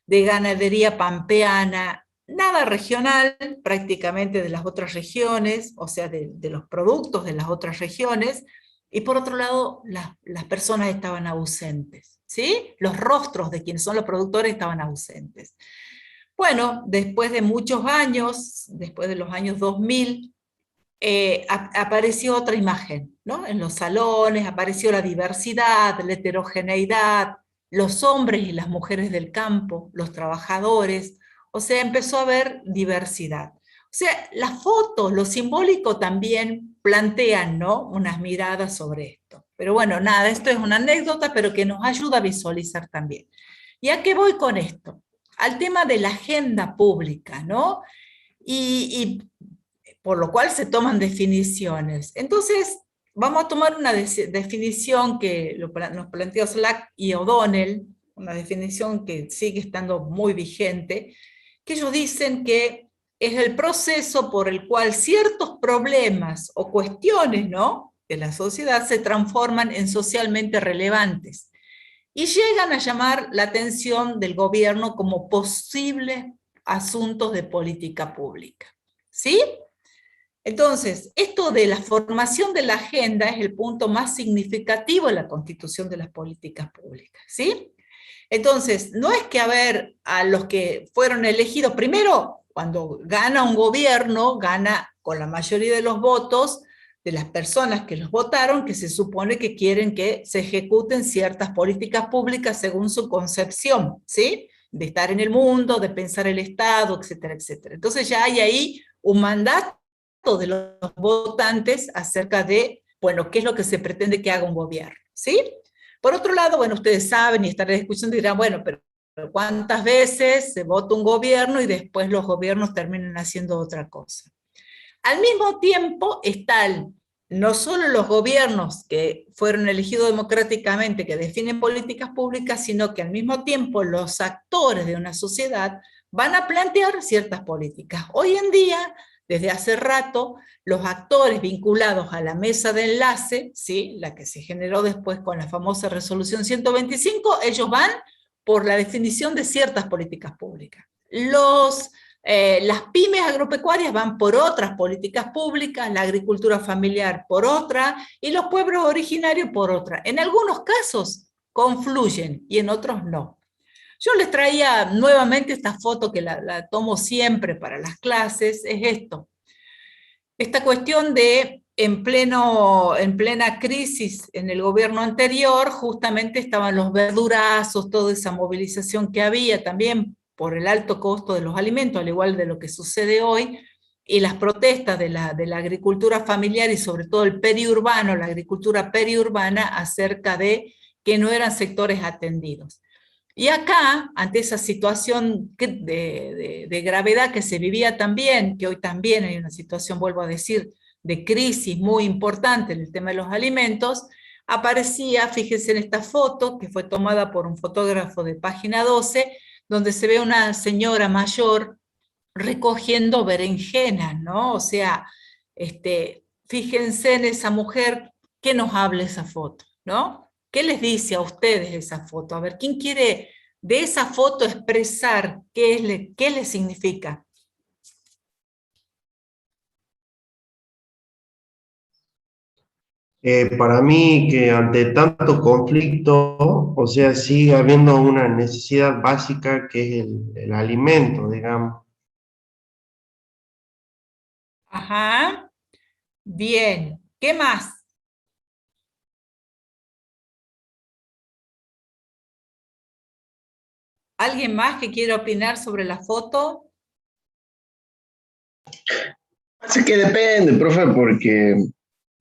de ganadería pampeana, nada regional, prácticamente de las otras regiones, o sea, de los productos de las otras regiones, y por otro lado, las personas estaban ausentes, ¿sí? Los rostros de quienes son los productores estaban ausentes. Bueno, después de muchos años, después de los años 2000, apareció otra imagen, ¿no? En los salones apareció la diversidad, la heterogeneidad, los hombres y las mujeres del campo, los trabajadores, o sea, empezó a haber diversidad. O sea, las fotos, lo simbólico también plantean, ¿no? Unas miradas sobre esto. Pero bueno, nada, esto es una anécdota, pero que nos ayuda a visualizar también. ¿Y a qué voy con esto? Al tema de la agenda pública, ¿no? Y por lo cual se toman definiciones. Entonces, vamos a tomar una definición que nos planteó Slack y O'Donnell, una definición que sigue estando muy vigente, que ellos dicen que es el proceso por el cual ciertos problemas o cuestiones, ¿no?, de la sociedad se transforman en socialmente relevantes y llegan a llamar la atención del gobierno como posibles asuntos de política pública. ¿Sí? Entonces, esto de la formación de la agenda es el punto más significativo en la constitución de las políticas públicas, ¿sí? Entonces, no es que a los que fueron elegidos, primero, cuando gana un gobierno, gana con la mayoría de los votos de las personas que los votaron, que se supone que quieren que se ejecuten ciertas políticas públicas según su concepción, ¿sí? De estar en el mundo, de pensar el Estado, etcétera, etcétera. Entonces ya hay ahí un mandato de los votantes acerca de, bueno, qué es lo que se pretende que haga un gobierno, ¿sí? Por otro lado, bueno, ustedes saben y estarán escuchando y dirán, bueno, pero ¿cuántas veces se vota un gobierno y después los gobiernos terminan haciendo otra cosa? Al mismo tiempo están no solo los gobiernos que fueron elegidos democráticamente, que definen políticas públicas, sino que al mismo tiempo los actores de una sociedad van a plantear ciertas políticas. Hoy en día, desde hace rato, los actores vinculados a la mesa de enlace, ¿sí?, la que se generó después con la famosa resolución 125, ellos van por la definición de ciertas políticas públicas. Las pymes agropecuarias van por otras políticas públicas, la agricultura familiar por otra, y los pueblos originarios por otra. En algunos casos confluyen y en otros no. Yo les traía nuevamente esta foto que la tomo siempre para las clases, es esto. Esta cuestión de en plena crisis en el gobierno anterior, justamente estaban los verdurazos, toda esa movilización que había también por el alto costo de los alimentos, al igual de lo que sucede hoy, y las protestas de la agricultura familiar y sobre todo el periurbano, la agricultura periurbana, acerca de que no eran sectores atendidos. Y acá, ante esa situación de gravedad que se vivía también, que hoy también hay una situación, vuelvo a decir, de crisis muy importante en el tema de los alimentos, aparecía, fíjense en esta foto, que fue tomada por un fotógrafo de Página 12, donde se ve una señora mayor recogiendo berenjenas, ¿no? O sea, fíjense en esa mujer, ¿qué nos habla esa foto, ¿no? ¿Qué les dice a ustedes esa foto? A ver, ¿quién quiere de esa foto expresar qué le significa? Para mí que ante tanto conflicto, o sea, sigue habiendo una necesidad básica que es el alimento, digamos. Ajá, bien. ¿Qué más? ¿Alguien más que quiera opinar sobre la foto? Así que depende, profe, porque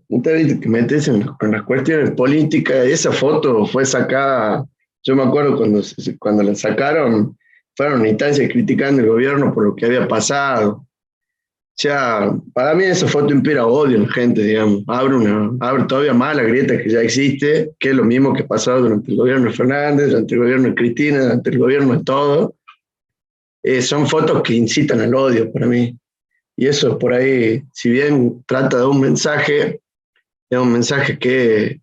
usted dice que metes en las cuestiones políticas. Esa foto fue sacada, yo me acuerdo cuando la sacaron, fueron instancias criticando el gobierno por lo que había pasado. O sea, para mí esa foto inspira odio en la gente, digamos. Abre todavía más la grieta que ya existe, que es lo mismo que pasó durante el gobierno de Fernández, durante el gobierno de Cristina, durante el gobierno de todo. Son fotos que incitan al odio para mí. Y eso por ahí, si bien trata de un mensaje, es un mensaje que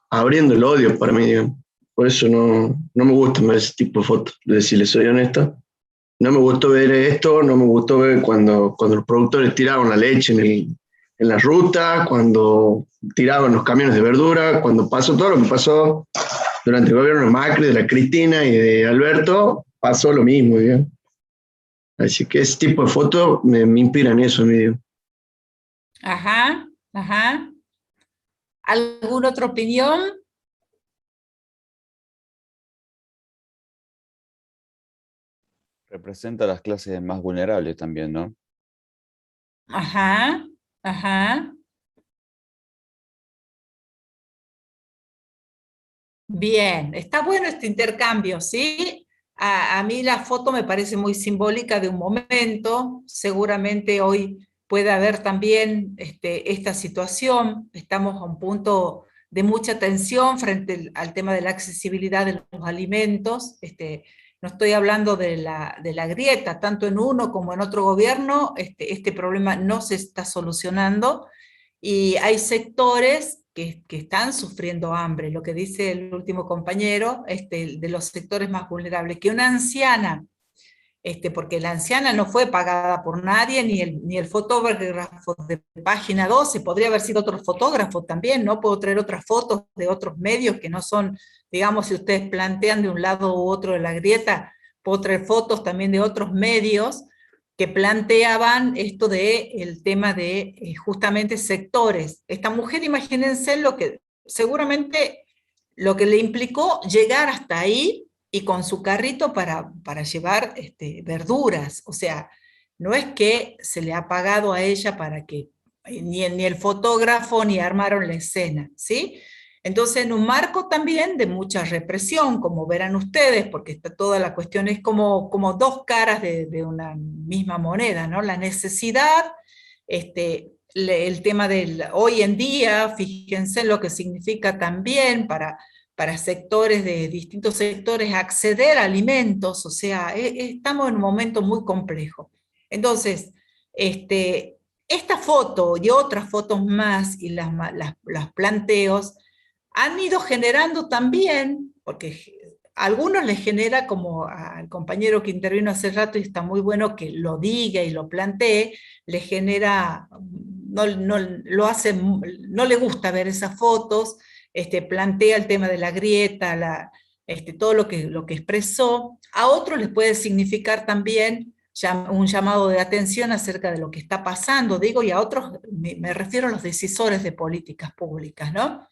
abriendo el odio para mí, digamos. Por eso no me gusta ver ese tipo de fotos, si les soy honesto. No me gustó ver esto, no me gustó ver cuando los productores tiraban la leche en la ruta, cuando tiraban los camiones de verdura, cuando pasó todo lo que pasó durante el gobierno de Macri, de la Cristina y de Alberto, pasó lo mismo, digamos. Así que ese tipo de fotos me inspiran eso, digamos. Ajá, ajá. ¿Alguna otra opinión? Representa a las clases más vulnerables también, ¿no? Ajá, ajá. Bien, está bueno este intercambio, ¿sí? A mí la foto me parece muy simbólica de un momento, seguramente hoy puede haber también esta situación, estamos a un punto de mucha tensión frente al tema de la accesibilidad de los alimentos, no estoy hablando de la grieta, tanto en uno como en otro gobierno, este problema no se está solucionando, y hay sectores que están sufriendo hambre, lo que dice el último compañero, de los sectores más vulnerables, que una anciana, porque la anciana no fue pagada por nadie, ni el fotógrafo de Página 12, podría haber sido otro fotógrafo también, ¿no? Puedo traer otras fotos de otros medios que no son, digamos, si ustedes plantean de un lado u otro de la grieta, puedo traer fotos también de otros medios que planteaban esto de el tema de justamente sectores. Esta mujer, imagínense lo que seguramente lo que le implicó llegar hasta ahí y con su carrito para llevar verduras. O sea, no es que se le ha pagado a ella para que ni el fotógrafo ni armaron la escena, ¿sí? Entonces, en un marco también de mucha represión, como verán ustedes, porque está toda la cuestión es como dos caras de una misma moneda, ¿no? La necesidad, el tema del hoy en día, fíjense lo que significa también para sectores de distintos sectores acceder a alimentos, o sea, estamos en un momento muy complejo. Entonces, esta foto y otras fotos más y las planteos han ido generando también, porque a algunos les genera, como al compañero que intervino hace rato y está muy bueno que lo diga y lo plantee, le genera, lo hace, no le gusta ver esas fotos, plantea el tema de la grieta, todo lo que expresó. A otros les puede significar también un llamado de atención acerca de lo que está pasando, digo, y a otros me refiero a los decisores de políticas públicas, ¿no?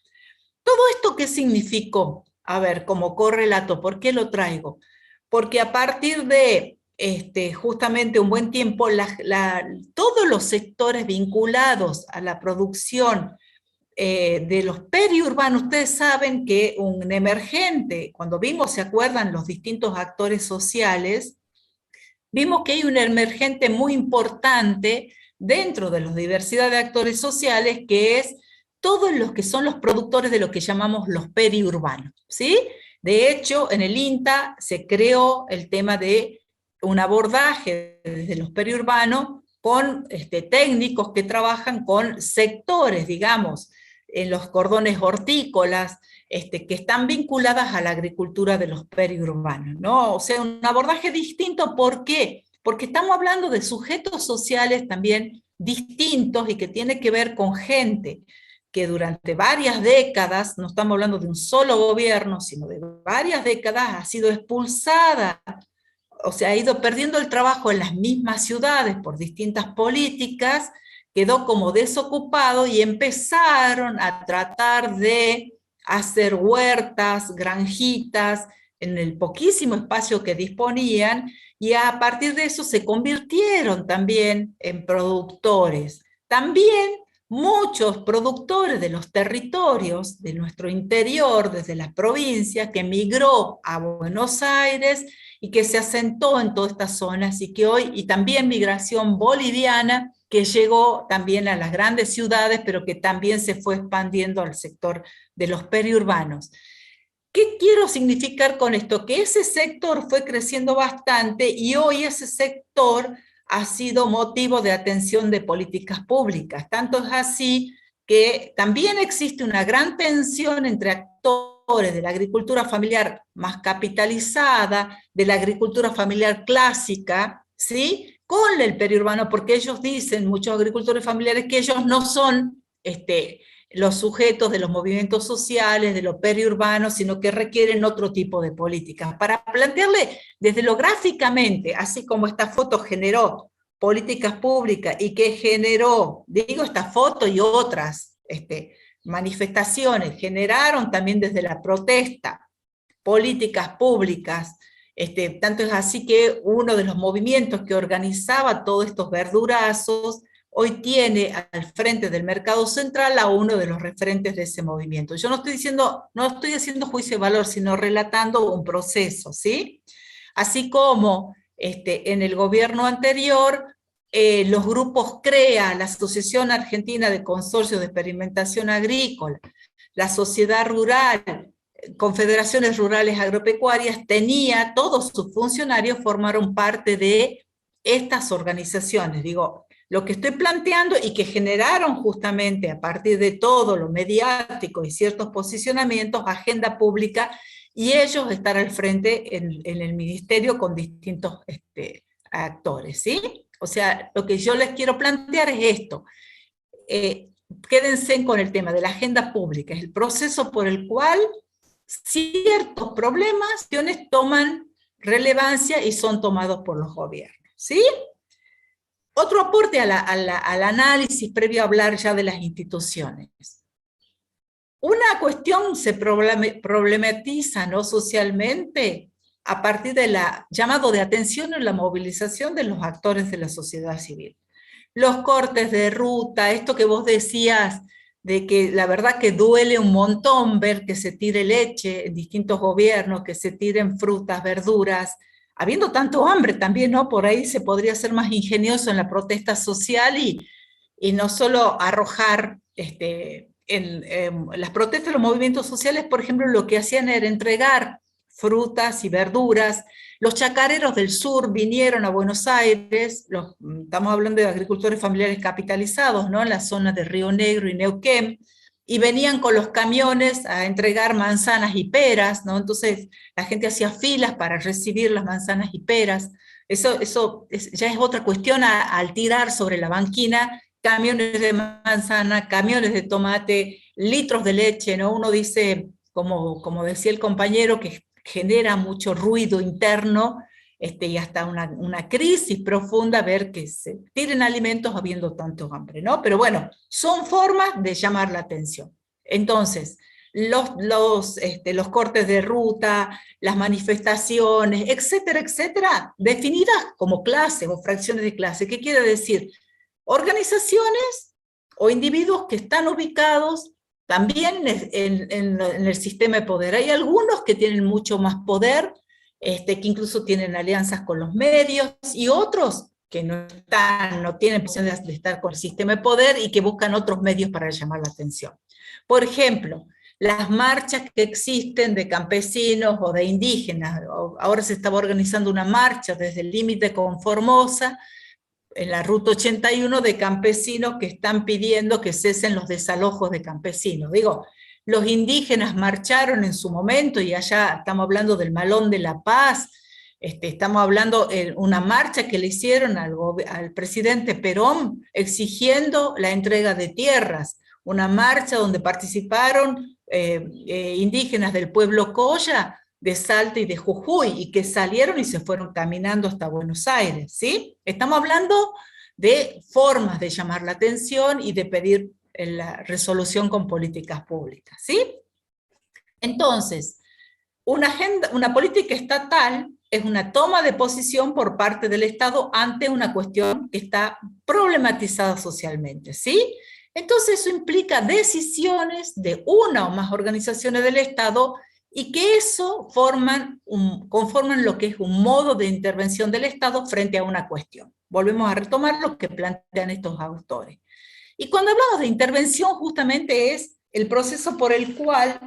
¿Todo esto qué significó? A ver, como correlato, ¿por qué lo traigo? Porque a partir de justamente un buen tiempo, todos los sectores vinculados a la producción de los periurbanos, ustedes saben que un emergente, cuando vimos, ¿se acuerdan?, los distintos actores sociales, vimos que hay un emergente muy importante dentro de la diversidad de actores sociales, que es todos los que son los productores de lo que llamamos los periurbanos, ¿sí? De hecho, en el INTA se creó el tema de un abordaje desde los periurbanos con técnicos que trabajan con sectores, digamos, en los cordones hortícolas, que están vinculadas a la agricultura de los periurbanos, ¿no? O sea, un abordaje distinto, ¿por qué? Porque estamos hablando de sujetos sociales también distintos y que tiene que ver con gente que durante varias décadas, no estamos hablando de un solo gobierno, sino de varias décadas, ha sido expulsada, o sea, ha ido perdiendo el trabajo en las mismas ciudades por distintas políticas, quedó como desocupado y empezaron a tratar de hacer huertas, granjitas, en el poquísimo espacio que disponían, y a partir de eso se convirtieron también en productores. También muchos productores de los territorios de nuestro interior, desde las provincias, que migró a Buenos Aires y que se asentó en todas estas zonas, y que hoy, y también migración boliviana, que llegó también a las grandes ciudades, pero que también se fue expandiendo al sector de los periurbanos. ¿Qué quiero significar con esto? Que ese sector fue creciendo bastante y hoy ese sector ha sido motivo de atención de políticas públicas. Tanto es así que también existe una gran tensión entre actores de la agricultura familiar más capitalizada, de la agricultura familiar clásica, ¿sí?, con el periurbano, porque ellos dicen, muchos agricultores familiares, que ellos no son los sujetos de los movimientos sociales, de lo periurbano, sino que requieren otro tipo de políticas. Para plantearle desde lo gráficamente, así como esta foto generó políticas públicas y que generó, digo, esta foto y otras manifestaciones, generaron también desde la protesta políticas públicas. Tanto es así que uno de los movimientos que organizaba todos estos verdurazos hoy tiene al frente del mercado central a uno de los referentes de ese movimiento. Yo no estoy haciendo juicio de valor, sino relatando un proceso, ¿sí? Así como en el gobierno anterior, los grupos CREA, la Asociación Argentina de Consorcios de Experimentación Agrícola, la Sociedad Rural, Confederaciones Rurales Agropecuarias, todos sus funcionarios formaron parte de estas organizaciones. Digo, lo que estoy planteando y que generaron justamente a partir de todo lo mediático y ciertos posicionamientos, agenda pública, y ellos estar al frente en el ministerio con distintos actores, ¿sí? O sea, lo que yo les quiero plantear es esto. Quédense con el tema de la agenda pública, es el proceso por el cual ciertos problemas toman relevancia y son tomados por los gobiernos, ¿sí? Otro aporte al análisis previo a hablar ya de las instituciones. Una cuestión se problematiza, ¿no?, socialmente a partir de llamado de atención en la movilización de los actores de la sociedad civil. Los cortes de ruta, esto que vos decías, de que la verdad que duele un montón ver que se tire leche en distintos gobiernos, que se tiren frutas, verduras, habiendo tanto hambre también, ¿no? Por ahí se podría ser más ingenioso en la protesta social y no solo arrojar, en las protestas de los movimientos sociales, por ejemplo, lo que hacían era entregar frutas y verduras. Los chacareros del sur vinieron a Buenos Aires, estamos hablando de agricultores familiares capitalizados, ¿no?, en la zona de Río Negro y Neuquén, y venían con los camiones a entregar manzanas y peras, ¿no? Entonces la gente hacía filas para recibir las manzanas y peras. Eso ya es otra cuestión al tirar sobre la banquina camiones de manzana, camiones de tomate, litros de leche, ¿no? Uno dice, como decía el compañero, que genera mucho ruido interno, y hasta una crisis profunda ver que se tiren alimentos habiendo tanto hambre, ¿no? Pero bueno, son formas de llamar la atención. Entonces, los cortes de ruta, las manifestaciones, etcétera, etcétera, definidas como clases o fracciones de clase. ¿Qué quiere decir? Organizaciones o individuos que están ubicados también en el sistema de poder. Hay algunos que tienen mucho más poder, que incluso tienen alianzas con los medios, y otros que no tienen posibilidad de estar con el sistema de poder y que buscan otros medios para llamar la atención. Por ejemplo, las marchas que existen de campesinos o de indígenas. Ahora se estaba organizando una marcha desde el límite con Formosa, en la Ruta 81, de campesinos que están pidiendo que cesen los desalojos de campesinos. Digo, los indígenas marcharon en su momento, y allá estamos hablando del Malón de la Paz, estamos hablando de una marcha que le hicieron al presidente Perón exigiendo la entrega de tierras, una marcha donde participaron indígenas del pueblo Colla, de Salta y de Jujuy, y que salieron y se fueron caminando hasta Buenos Aires, ¿sí? Estamos hablando de formas de llamar la atención y de pedir la resolución con políticas públicas, ¿sí? Entonces, una política estatal es una toma de posición por parte del Estado ante una cuestión que está problematizada socialmente, ¿sí? Entonces eso implica decisiones de una o más organizaciones del Estado y que eso conforman lo que es un modo de intervención del Estado frente a una cuestión. Volvemos a retomar lo que plantean estos autores. Y cuando hablamos de intervención, justamente es el proceso por el cual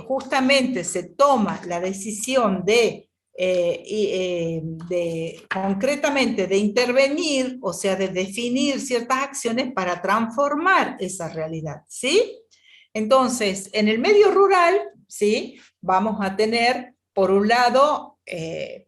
justamente se toma la decisión concretamente de intervenir, o sea, de definir ciertas acciones para transformar esa realidad, ¿sí? Entonces, en el medio rural, ¿sí? Vamos a tener, por un lado,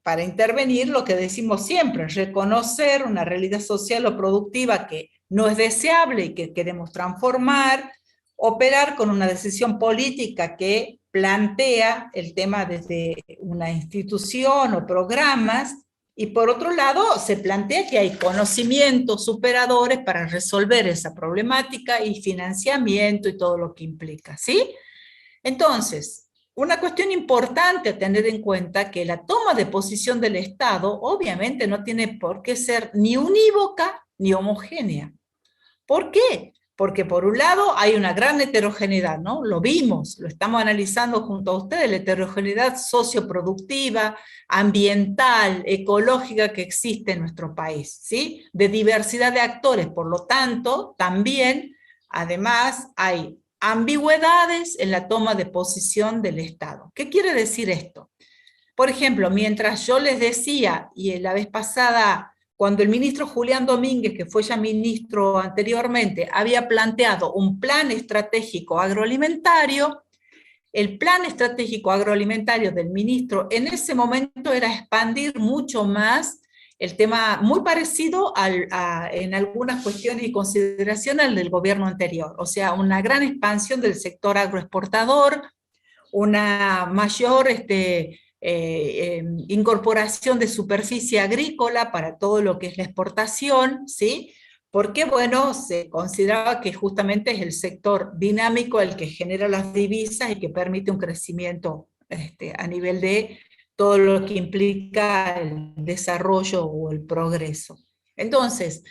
para intervenir lo que decimos siempre, reconocer una realidad social o productiva que no es deseable y que queremos transformar, operar con una decisión política que plantea el tema desde una institución o programas, y por otro lado se plantea que hay conocimientos superadores para resolver esa problemática y financiamiento y todo lo que implica, ¿sí? Entonces, una cuestión importante a tener en cuenta que la toma de posición del Estado obviamente no tiene por qué ser ni unívoca ni homogénea. ¿Por qué? Porque por un lado hay una gran heterogeneidad, ¿no? Lo vimos, lo estamos analizando junto a ustedes, la heterogeneidad socioproductiva, ambiental, ecológica que existe en nuestro país, ¿sí? De diversidad de actores, por lo tanto, también, además, hay ambigüedades en la toma de posición del Estado. ¿Qué quiere decir esto? Por ejemplo, mientras yo les decía, y la vez pasada, cuando el ministro Julián Domínguez, que fue ya ministro anteriormente, había planteado un plan estratégico agroalimentario, el plan estratégico agroalimentario del ministro en ese momento era expandir mucho más el tema, muy parecido en algunas cuestiones y consideraciones al del gobierno anterior, o sea, una gran expansión del sector agroexportador, una mayor incorporación de superficie agrícola para todo lo que es la exportación, ¿sí? Porque, bueno, se consideraba que justamente es el sector dinámico el que genera las divisas y que permite un crecimiento a nivel de todo lo que implica el desarrollo o el progreso. Entonces,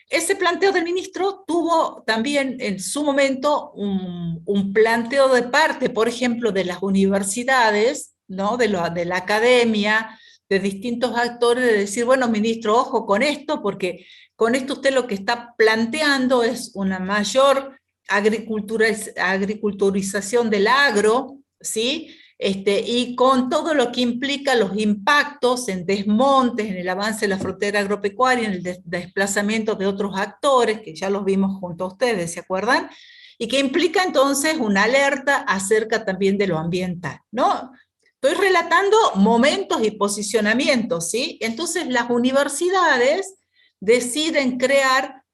ese planteo del ministro tuvo también en su momento un planteo de parte, por ejemplo, de las universidades, ¿no? de la academia, de distintos actores, de decir, bueno, ministro, ojo con esto, porque con esto usted lo que está planteando es una mayor agriculturización del agro, ¿sí? Y con todo lo que implica los impactos en desmontes, en el avance de la frontera agropecuaria, en el desplazamiento de otros actores, que ya los vimos junto a ustedes, ¿se acuerdan? Y que implica entonces una alerta acerca también de lo ambiental, ¿no? Estoy relatando momentos y posicionamientos, ¿sí? Entonces las universidades deciden crear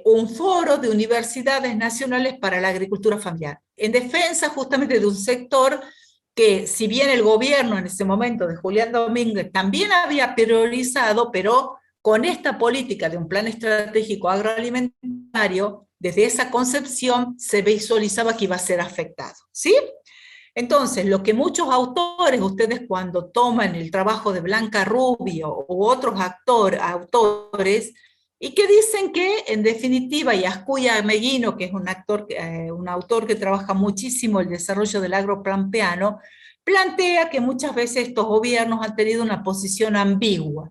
un foro de universidades nacionales para la agricultura familiar, en defensa justamente de un sector que, si bien el gobierno en ese momento de Julián Domínguez también había priorizado, pero con esta política de un plan estratégico agroalimentario, desde esa concepción se visualizaba que iba a ser afectado, ¿sí? Entonces, lo que muchos autores, ustedes cuando toman el trabajo de Blanca Rubio u otros autores, y que dicen que, en definitiva, y Ascuya Meguino, que es un autor que trabaja muchísimo el desarrollo del agropampeano, plantea que muchas veces estos gobiernos han tenido una posición ambigua,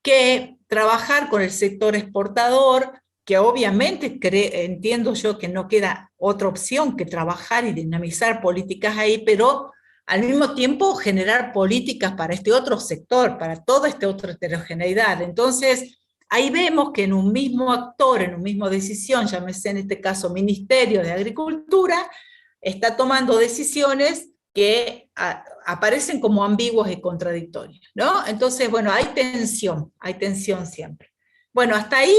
que trabajar con el sector exportador, que obviamente entiendo yo que no queda otra opción que trabajar y dinamizar políticas ahí, pero al mismo tiempo generar políticas para este otro sector, para toda esta otra heterogeneidad. Entonces, ahí vemos que en un mismo actor, en una misma decisión, llámese en este caso Ministerio de Agricultura, está tomando decisiones que aparecen como ambiguas y contradictorias, ¿no? Entonces, bueno, hay tensión siempre. Bueno, hasta ahí,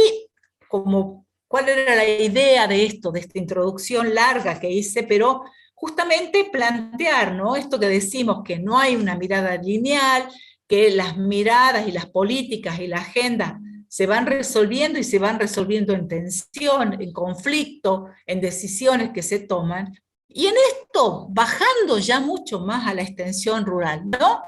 ¿cuál era la idea de esto, de esta introducción larga que hice? Pero justamente plantear, ¿no? Esto que decimos, que no hay una mirada lineal, que las miradas y las políticas y la agenda se van resolviendo y se van resolviendo en tensión, en conflicto, en decisiones que se toman, Y en esto, bajando ya mucho más a la extensión rural, ¿no?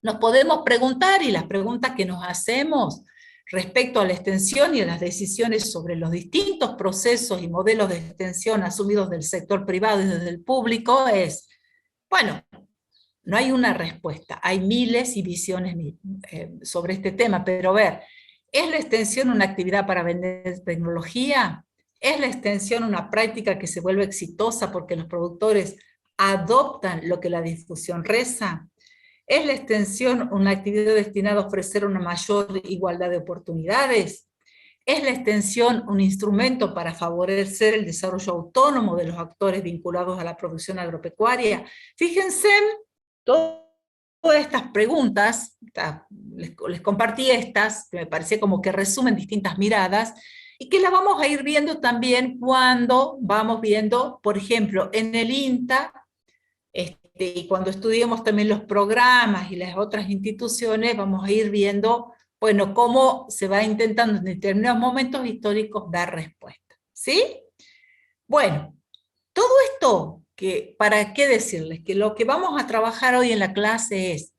Nos podemos preguntar, y las preguntas que nos hacemos respecto a la extensión y a las decisiones sobre los distintos procesos y modelos de extensión asumidos del sector privado y desde el público es, bueno, no hay una respuesta, hay miles y visiones sobre este tema, pero a ver, ¿es la extensión una actividad para vender tecnología? ¿Es la extensión una práctica que se vuelve exitosa porque los productores adoptan lo que la difusión reza? ¿Es la extensión una actividad destinada a ofrecer una mayor igualdad de oportunidades? ¿Es la extensión un instrumento para favorecer el desarrollo autónomo de los actores vinculados a la producción agropecuaria? Fíjense, todas estas preguntas, les compartí estas, que me parece como que resumen distintas miradas, y que las vamos a ir viendo también cuando vamos viendo, por ejemplo, en el INTA, y cuando estudiemos también los programas y las otras instituciones, vamos a ir viendo, bueno, cómo se va intentando en determinados momentos históricos dar respuesta, ¿sí? Bueno, todo esto, ¿para qué decirles? Que lo que vamos a trabajar hoy en la clase es,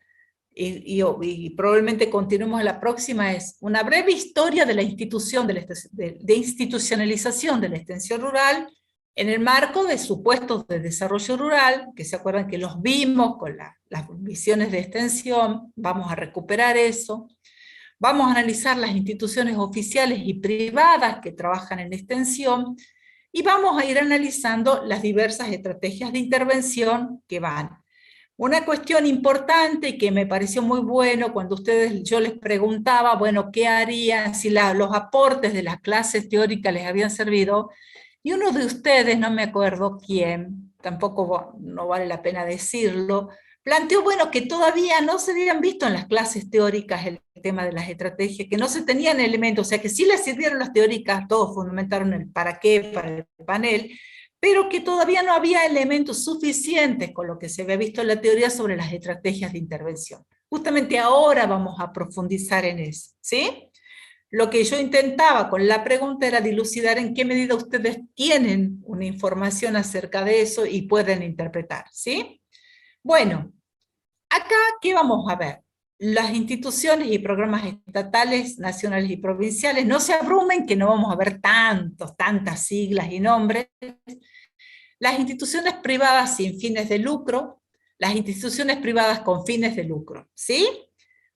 y probablemente continuemos en la próxima, es una breve historia de la institución, de institucionalización de la extensión rural, en el marco de supuestos de desarrollo rural, que se acuerdan que los vimos con las visiones de extensión, vamos a recuperar eso. Vamos a analizar las instituciones oficiales y privadas que trabajan en extensión, y vamos a ir analizando las diversas estrategias de intervención que van. Una cuestión importante y que me pareció muy bueno cuando yo les preguntaba, bueno, ¿qué harían si los aportes de las clases teóricas les habían servido? Y uno de ustedes, no me acuerdo quién, tampoco no vale la pena decirlo, planteó, bueno, que todavía no se habían visto en las clases teóricas el tema de las estrategias, que no se tenían elementos, o sea, que sí les sirvieron las teóricas, todos fundamentaron el para qué, para el panel, pero que todavía no había elementos suficientes con lo que se había visto en la teoría sobre las estrategias de intervención. Justamente ahora vamos a profundizar en eso, ¿sí? Lo que yo intentaba con la pregunta era dilucidar en qué medida ustedes tienen una información acerca de eso y pueden interpretar, ¿sí? Bueno, acá, ¿qué vamos a ver? Las instituciones y programas estatales, nacionales y provinciales, no se abrumen que no vamos a ver tantas siglas y nombres. Las instituciones privadas sin fines de lucro, las instituciones privadas con fines de lucro, ¿sí?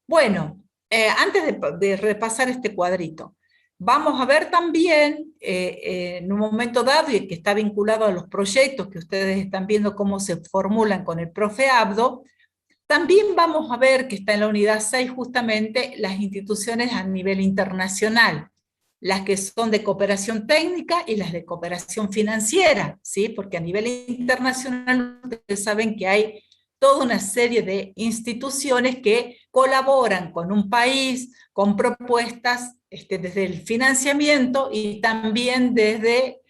Bueno, antes de repasar este cuadrito, vamos a ver también, en un momento dado, y que está vinculado a los proyectos que ustedes están viendo cómo se formulan con el profe Abdo, también vamos a ver que está en la unidad 6 justamente las instituciones a nivel internacional, las que son de cooperación técnica y las de cooperación financiera, ¿sí? Porque a nivel internacional ustedes saben que hay toda una serie de instituciones que colaboran con un país, con propuestas desde el financiamiento y también desde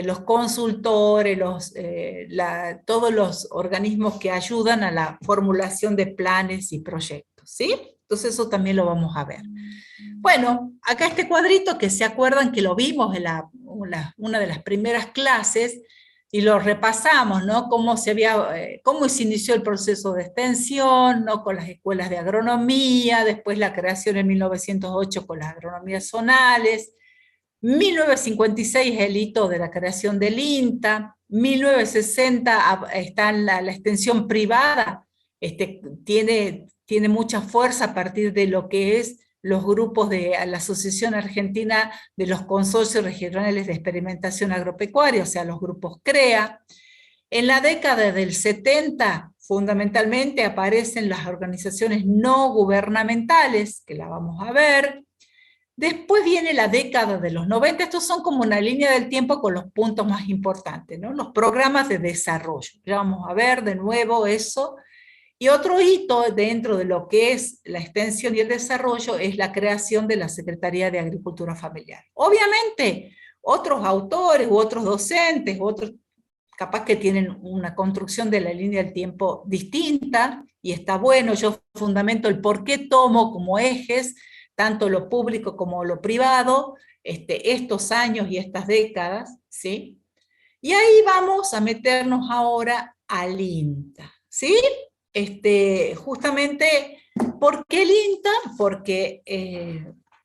los consultores, todos los organismos que ayudan a la formulación de planes y proyectos, ¿sí? Entonces eso también lo vamos a ver. Bueno, acá este cuadrito que se acuerdan que lo vimos en una de las primeras clases, y lo repasamos, ¿no? Cómo se inició el proceso de extensión, ¿no? Con las escuelas de agronomía, después la creación en 1908 con las agronomías zonales, 1956 el hito de la creación del INTA, 1960 está la extensión privada, tiene mucha fuerza a partir de lo que es los grupos de la Asociación Argentina de los Consorcios Regionales de Experimentación Agropecuaria, o sea, los grupos CREA. En la década del 70, fundamentalmente aparecen las organizaciones no gubernamentales, que la vamos a ver. Después viene la década de los 90, estos son como una línea del tiempo con los puntos más importantes, ¿no? Los programas de desarrollo, ya vamos a ver de nuevo eso. Y otro hito dentro de lo que es la extensión y el desarrollo es la creación de la Secretaría de Agricultura Familiar. Obviamente, otros autores u otros docentes, otros capaz que tienen una construcción de la línea del tiempo distinta, y está bueno, yo fundamento el por qué tomo como ejes, tanto lo público como lo privado, estos años y estas décadas, ¿sí? Y ahí vamos a meternos ahora al INTA, ¿sí? Justamente, ¿por qué el INTA? Porque,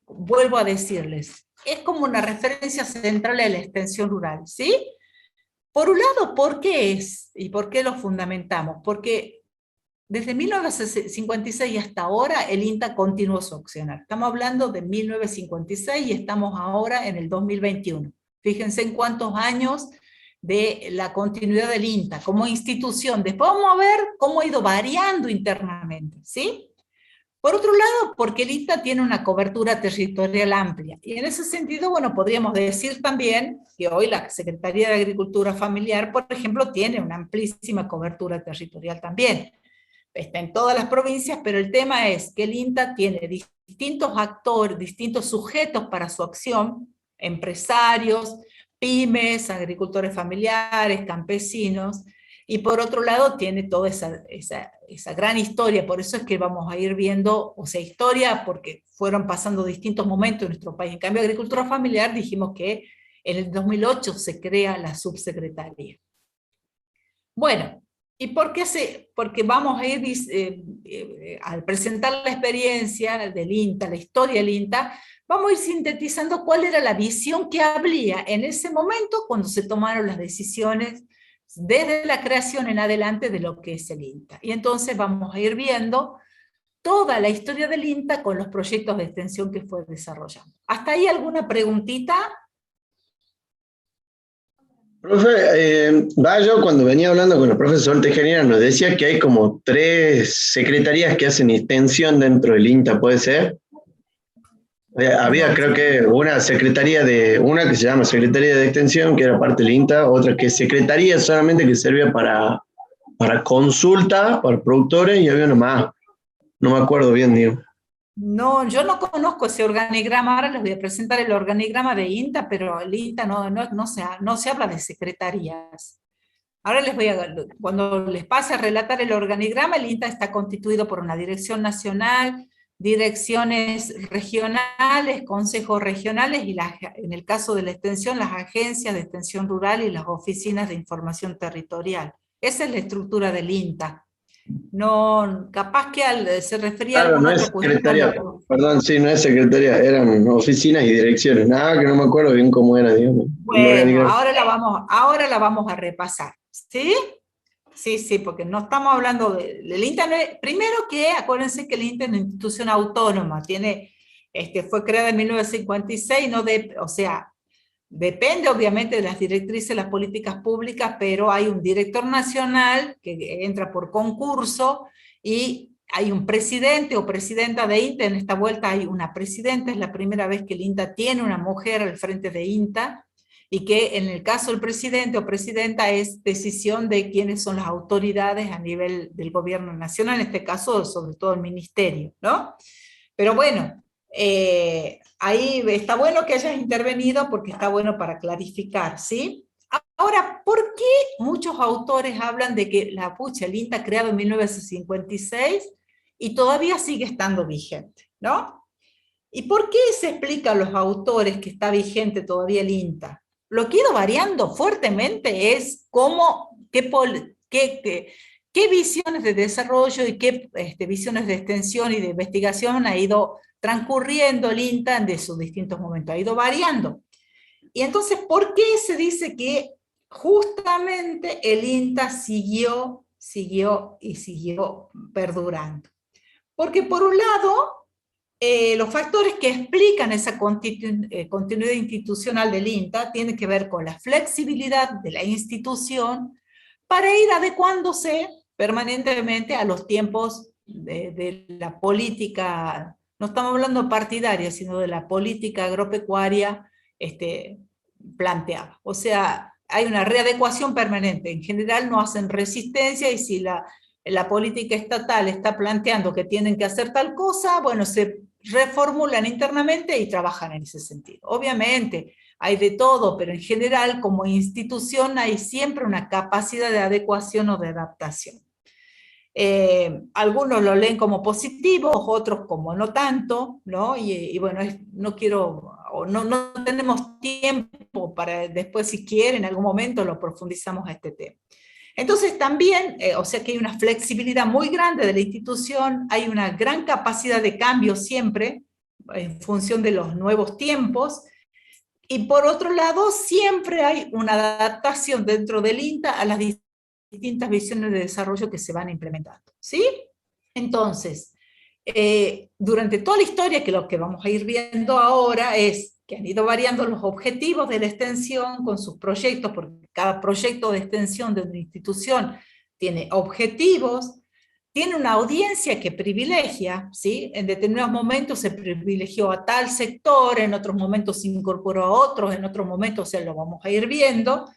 vuelvo a decirles, es como una referencia central de la extensión rural, ¿sí? Por un lado, ¿por qué es? ¿Y por qué lo fundamentamos? Porque desde 1956 y hasta ahora el INTA continuó su accionar. Estamos hablando de 1956 y estamos ahora en el 2021. Fíjense en cuántos años de la continuidad del INTA como institución. Después vamos a ver cómo ha ido variando internamente, ¿sí? Por otro lado, porque el INTA tiene una cobertura territorial amplia. Y en ese sentido, bueno, podríamos decir también que hoy la Secretaría de Agricultura Familiar, por ejemplo, tiene una amplísima cobertura territorial también. Está en todas las provincias, pero el tema es que el INTA tiene distintos actores, distintos sujetos para su acción, empresarios, pymes, agricultores familiares, campesinos, y por otro lado tiene toda esa gran historia. Por eso es que vamos a ir viendo, o sea, historia, porque fueron pasando distintos momentos en nuestro país. En cambio, agricultura familiar, dijimos que en el 2008 se crea la subsecretaría. Bueno, ¿y por qué porque vamos a ir, al presentar la experiencia del INTA, la historia del INTA, vamos a ir sintetizando cuál era la visión que había en ese momento cuando se tomaron las decisiones desde la creación en adelante de lo que es el INTA. Y entonces vamos a ir viendo toda la historia del INTA con los proyectos de extensión que fue desarrollando. ¿Hasta ahí alguna preguntita? Profe, Bayo, cuando venía hablando con el profesor Tejerina, nos decía que hay como 3 secretarías que hacen extensión dentro del INTA, ¿puede ser? Había, creo que, una que se llama Secretaría de Extensión, que era parte del INTA, otra que es Secretaría solamente, que servía para consulta, para productores, y había una más. No me acuerdo bien, digo. No, yo no conozco ese organigrama. Ahora les voy a presentar el organigrama de INTA, pero el INTA no se habla de secretarías. Ahora cuando les pase a relatar el organigrama, el INTA está constituido por una dirección nacional, direcciones regionales, consejos regionales y en el caso de la extensión, las agencias de extensión rural y las oficinas de información territorial. Esa es la estructura del INTA. No, capaz que se refería a Claro, alguna no es otra cuestión. secretaría, perdón, sí, no es secretaría, eran oficinas y direcciones. Nada, que no me acuerdo bien cómo era, digamos. Bueno, ahora la vamos a repasar, ¿sí? Sí, porque no estamos hablando del INTA. Primero que, acuérdense que el INTA es una institución autónoma, fue creada en 1956, o sea, depende obviamente de las directrices, las políticas públicas, pero hay un director nacional que entra por concurso y hay un presidente o presidenta de INTA. En esta vuelta hay una presidenta, es la primera vez que el INTA tiene una mujer al frente de INTA, y que en el caso del presidente o presidenta es decisión de quiénes son las autoridades a nivel del gobierno nacional, en este caso sobre todo el ministerio, ¿no? Pero bueno, ahí está bueno que hayas intervenido porque está bueno para clarificar, ¿sí? Ahora, ¿por qué muchos autores hablan de que el INTA creado en 1956 y todavía sigue estando vigente, ¿no? ¿Y por qué se explica a los autores que está vigente todavía el INTA? Lo que ha ido variando fuertemente es qué visiones de desarrollo y qué visiones de extensión y de investigación ha ido transcurriendo el INTA de sus distintos momentos, ha ido variando. Y entonces, ¿por qué se dice que justamente el INTA siguió perdurando? Porque por un lado, los factores que explican esa continuidad institucional del INTA tienen que ver con la flexibilidad de la institución para ir adecuándose permanentemente a los tiempos de la política, no estamos hablando partidaria, sino de la política agropecuaria planteada. O sea, hay una readecuación permanente. En general no hacen resistencia, y si la política estatal está planteando que tienen que hacer tal cosa, bueno, se reformulan internamente y trabajan en ese sentido. Obviamente hay de todo, pero en general como institución hay siempre una capacidad de adecuación o de adaptación. Algunos lo leen como positivos, otros como no tanto, ¿no? Y bueno, no tenemos tiempo o para después, si quieren, en algún momento lo profundizamos a este tema. Entonces también, o sea que hay una flexibilidad muy grande de la institución, hay una gran capacidad de cambio siempre, en función de los nuevos tiempos, y por otro lado, siempre hay una adaptación dentro del INTA a las distintas visiones de desarrollo que se van implementando, ¿sí? Entonces, durante toda la historia, que lo que vamos a ir viendo ahora es que han ido variando los objetivos de la extensión con sus proyectos, porque cada proyecto de extensión de una institución tiene objetivos, tiene una audiencia que privilegia, ¿sí? En determinados momentos se privilegió a tal sector, en otros momentos se incorporó a otros, en otros momentos, o sea, lo vamos a ir viendo,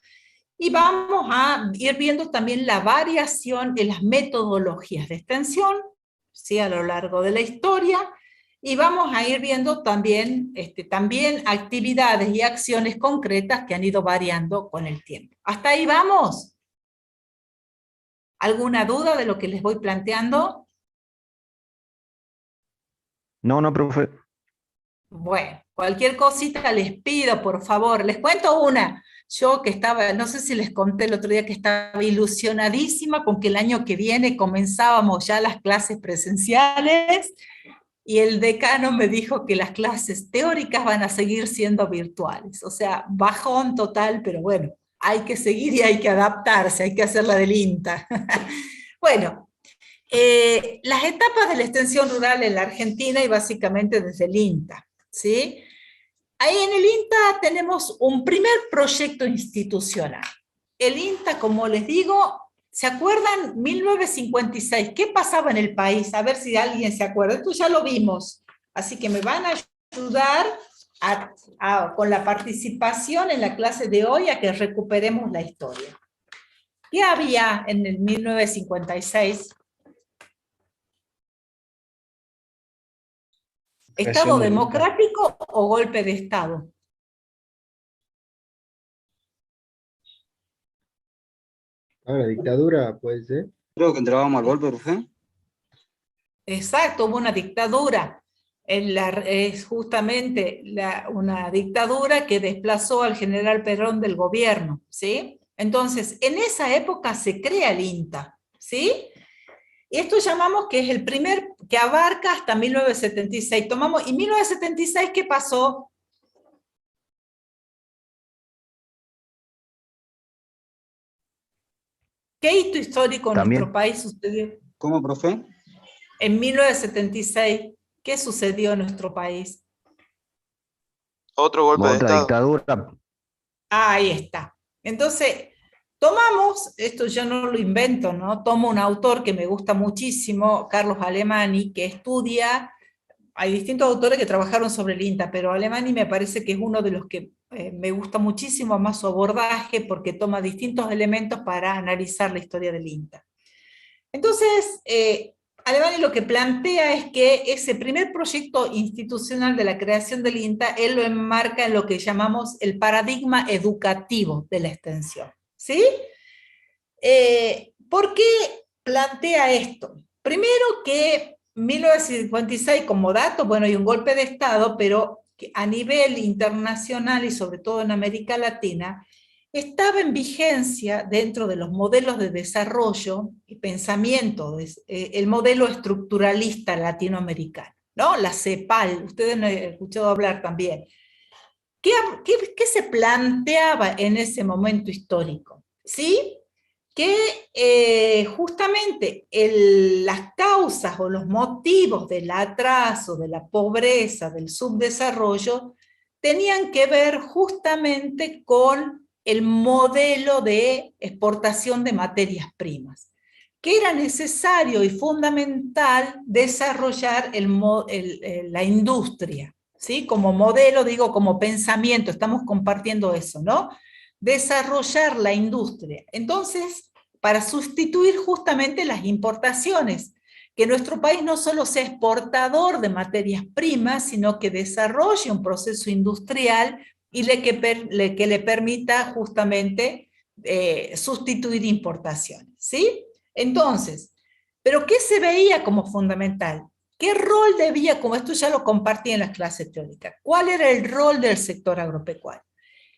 y vamos a ir viendo también la variación en las metodologías de extensión, ¿sí? A lo largo de la historia, y vamos a ir viendo también, también actividades y acciones concretas que han ido variando con el tiempo. ¿Hasta ahí vamos? ¿Alguna duda de lo que les voy planteando? No, profe. Bueno, cualquier cosita les pido, por favor. Les cuento una. Yo que estaba, no sé si les conté el otro día que estaba ilusionadísima con que el año que viene comenzábamos ya las clases presenciales, y el decano me dijo que las clases teóricas van a seguir siendo virtuales. O sea, bajón total, pero bueno, hay que seguir y hay que adaptarse, hay que hacer la del INTA. Bueno, las etapas de la extensión rural en la Argentina y básicamente desde el INTA, ¿sí? Ahí en el INTA tenemos un primer proyecto institucional. El INTA, como les digo, ¿se acuerdan? 1956, ¿qué pasaba en el país? A ver si alguien se acuerda. Esto ya lo vimos, así que me van a ayudar con la participación en la clase de hoy a que recuperemos la historia. ¿Qué había en el 1956? ¿Estado democrático o golpe de Estado? Ahora, dictadura puede ser. Creo que entrábamos al golpe, profe. Exacto, hubo una dictadura. Es justamente una dictadura que desplazó al general Perón del gobierno, ¿sí? Entonces, en esa época se crea el INTA, ¿sí? Y esto llamamos que es el primer, que abarca hasta 1976. Tomamos, ¿y 1976 qué pasó? ¿Qué hito histórico en nuestro país sucedió? ¿Cómo, profe? En 1976, ¿qué sucedió en nuestro país? Otro golpe de Otra Estado. dictadura. Ahí está. Entonces, tomamos, esto yo no lo invento, ¿no? Tomo un autor que me gusta muchísimo, Carlos Alemany, que estudia, hay distintos autores que trabajaron sobre el INTA, pero Alemany me parece que es uno de los que me gusta muchísimo más su abordaje, porque toma distintos elementos para analizar la historia del INTA. Entonces, Alemany lo que plantea es que ese primer proyecto institucional de la creación del INTA, él lo enmarca en lo que llamamos el paradigma educativo de la extensión, ¿sí? ¿Por qué plantea esto? Primero que 1956 como dato, bueno, hay un golpe de Estado, pero que a nivel internacional y sobre todo en América Latina, estaba en vigencia dentro de los modelos de desarrollo y pensamiento, el modelo estructuralista latinoamericano, ¿no? La CEPAL, ustedes me han escuchado hablar también. ¿Qué se planteaba en ese momento histórico? ¿Sí? Que justamente las causas o los motivos del atraso, de la pobreza, del subdesarrollo, tenían que ver justamente con el modelo de exportación de materias primas, que era necesario y fundamental desarrollar la industria, ¿sí? Como modelo, digo, como pensamiento, estamos compartiendo eso, ¿no? Desarrollar la industria. Entonces, para sustituir justamente las importaciones, que nuestro país no solo sea exportador de materias primas, sino que desarrolle un proceso industrial y que le permita justamente sustituir importaciones, ¿sí? Entonces, ¿pero qué se veía como fundamental? ¿Qué rol debía, como esto ya lo compartí en las clases teóricas, cuál era el rol del sector agropecuario?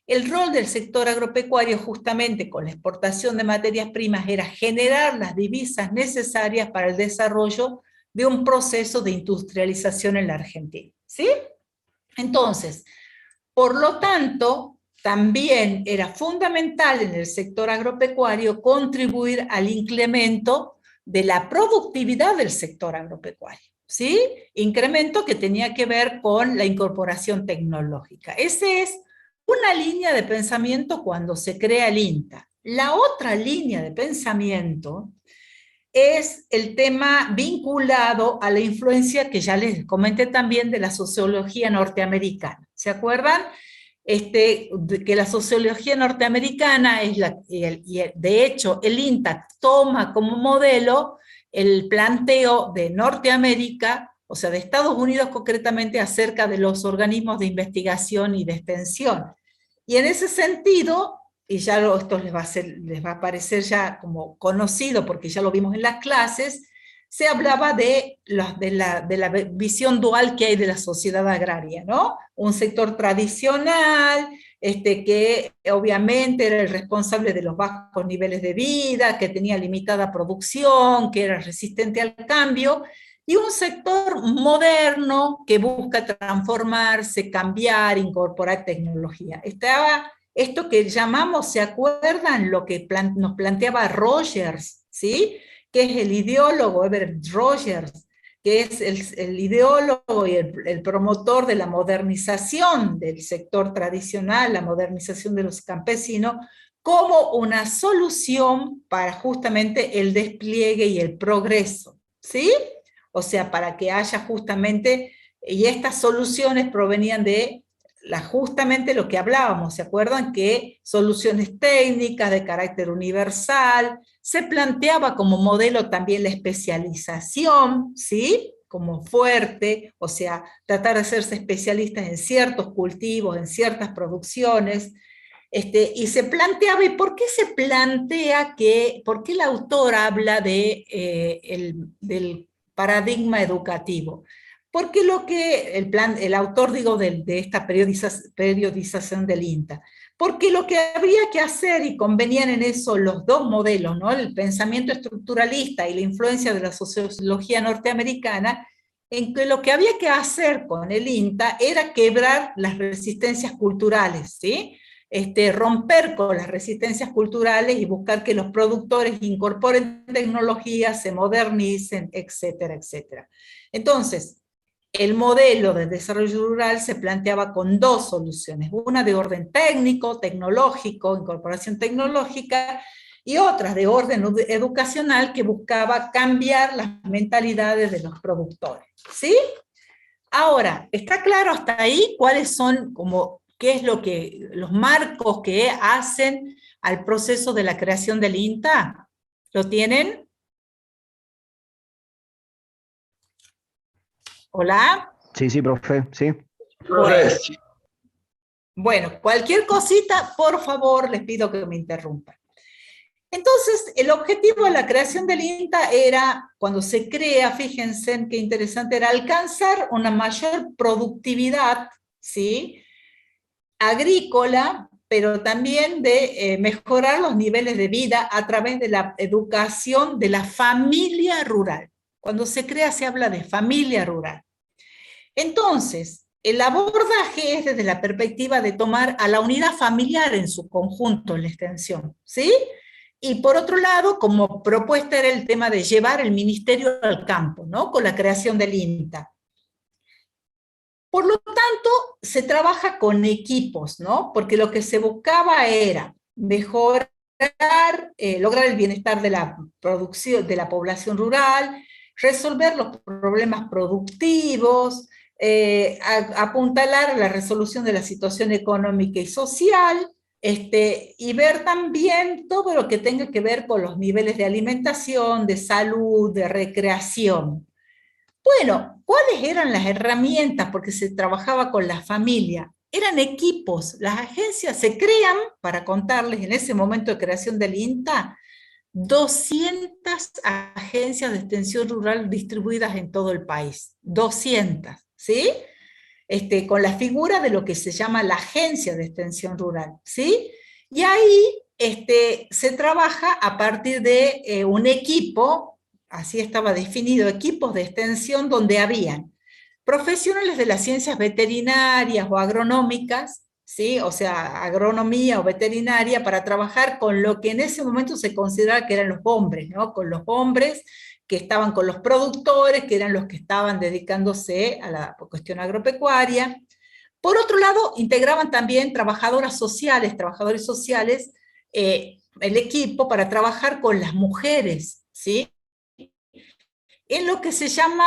El rol del sector agropecuario justamente con la exportación de materias primas era generar las divisas necesarias para el desarrollo de un proceso de industrialización en la Argentina, ¿sí? Entonces, por lo tanto, también era fundamental en el sector agropecuario contribuir al incremento de la productividad del sector agropecuario, ¿sí? Incremento que tenía que ver con la incorporación tecnológica. Esa es una línea de pensamiento cuando se crea el INTA. La otra línea de pensamiento es el tema vinculado a la influencia que ya les comenté también de la sociología norteamericana. ¿Se acuerdan? Que la sociología norteamericana es de hecho el INTA toma como modelo el planteo de Norteamérica, o sea, de Estados Unidos concretamente, acerca de los organismos de investigación y de extensión. Y en ese sentido, y ya esto les va a parecer ya como conocido porque ya lo vimos en las clases, se hablaba de la visión dual que hay de la sociedad agraria, ¿no? Un sector tradicional, que obviamente era el responsable de los bajos niveles de vida, que tenía limitada producción, que era resistente al cambio, y un sector moderno que busca transformarse, cambiar, incorporar tecnología. Estaba esto que llamamos, ¿se acuerdan lo que nos planteaba Rogers, ¿sí? Que es el ideólogo Everett Rogers, que es el ideólogo y el promotor de la modernización del sector tradicional, la modernización de los campesinos, como una solución para justamente el despliegue y el progreso, ¿sí? O sea, para que haya justamente, y estas soluciones provenían de justamente lo que hablábamos, ¿se acuerdan? Que soluciones técnicas de carácter universal, se planteaba como modelo también la especialización, ¿sí? Como fuerte, o sea, tratar de hacerse especialistas en ciertos cultivos, en ciertas producciones, y se planteaba, ¿y por qué se plantea por qué el autor habla del paradigma educativo? Porque el autor, digo, de esta periodización del INTA, porque lo que habría que hacer, y convenían en eso los dos modelos, ¿no? El pensamiento estructuralista y la influencia de la sociología norteamericana, en que lo que había que hacer con el INTA era quebrar las resistencias culturales, ¿sí? Romper con las resistencias culturales y buscar que los productores incorporen tecnologías, se modernicen, etcétera, etcétera. Entonces, el modelo de desarrollo rural se planteaba con dos soluciones, una de orden técnico, tecnológico, incorporación tecnológica, y otra de orden educacional que buscaba cambiar las mentalidades de los productores, ¿sí? Ahora, ¿está claro hasta ahí cuáles son, qué es los marcos que hacen al proceso de la creación del INTA? ¿Lo tienen? ¿Hola? Sí, profe, sí. Bueno, cualquier cosita, por favor, les pido que me interrumpan. Entonces, el objetivo de la creación del INTA era, cuando se crea, fíjense qué interesante, era alcanzar una mayor productividad, ¿sí? Agrícola, pero también de mejorar los niveles de vida a través de la educación de la familia rural. Cuando se crea se habla de familia rural. Entonces, el abordaje es desde la perspectiva de tomar a la unidad familiar en su conjunto en la extensión, ¿sí? Y por otro lado, como propuesta era el tema de llevar el ministerio al campo, ¿no? Con la creación del INTA. Por lo tanto, se trabaja con equipos, ¿no? Porque lo que se buscaba era mejorar, lograr el bienestar de la producción, de la población rural, resolver los problemas productivos, apuntalar la resolución de la situación económica y social, y ver también todo lo que tenga que ver con los niveles de alimentación, de salud, de recreación. Bueno, ¿cuáles eran las herramientas? Porque se trabajaba con la familia. Eran equipos. Las agencias se crean, para contarles, en ese momento de creación del INTA, 200 agencias de extensión rural distribuidas en todo el país. 200, ¿sí? con la figura de lo que se llama la Agencia de Extensión Rural, ¿sí? Y ahí se trabaja a partir de un equipo, así estaba definido, equipos de extensión donde habían profesionales de las ciencias veterinarias o agronómicas, ¿sí? O sea, agronomía o veterinaria, para trabajar con lo que en ese momento se consideraba que eran los hombres, ¿no? Con los hombres que estaban con los productores, que eran los que estaban dedicándose a la cuestión agropecuaria. Por otro lado, integraban también trabajadores sociales, el equipo para trabajar con las mujeres, ¿sí? En lo que se llama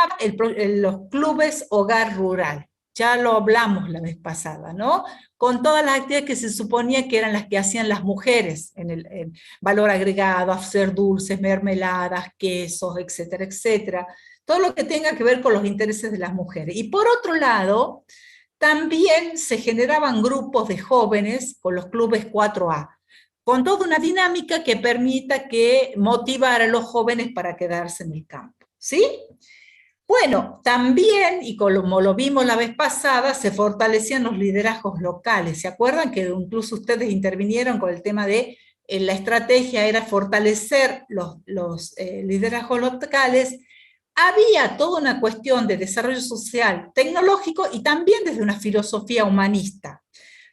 los clubes hogar rural. Ya lo hablamos la vez pasada, ¿no? Con todas las actividades que se suponía que eran las que hacían las mujeres, en valor agregado, hacer dulces, mermeladas, quesos, etcétera, etcétera. Todo lo que tenga que ver con los intereses de las mujeres. Y por otro lado, también se generaban grupos de jóvenes con los clubes 4A, con toda una dinámica que permita que motivara a los jóvenes para quedarse en el campo, ¿sí? Bueno, también, y como lo vimos la vez pasada, se fortalecían los liderazgos locales. ¿Se acuerdan que incluso ustedes intervinieron con el tema de la estrategia era fortalecer los liderazgos locales? Había toda una cuestión de desarrollo social, tecnológico y también desde una filosofía humanista.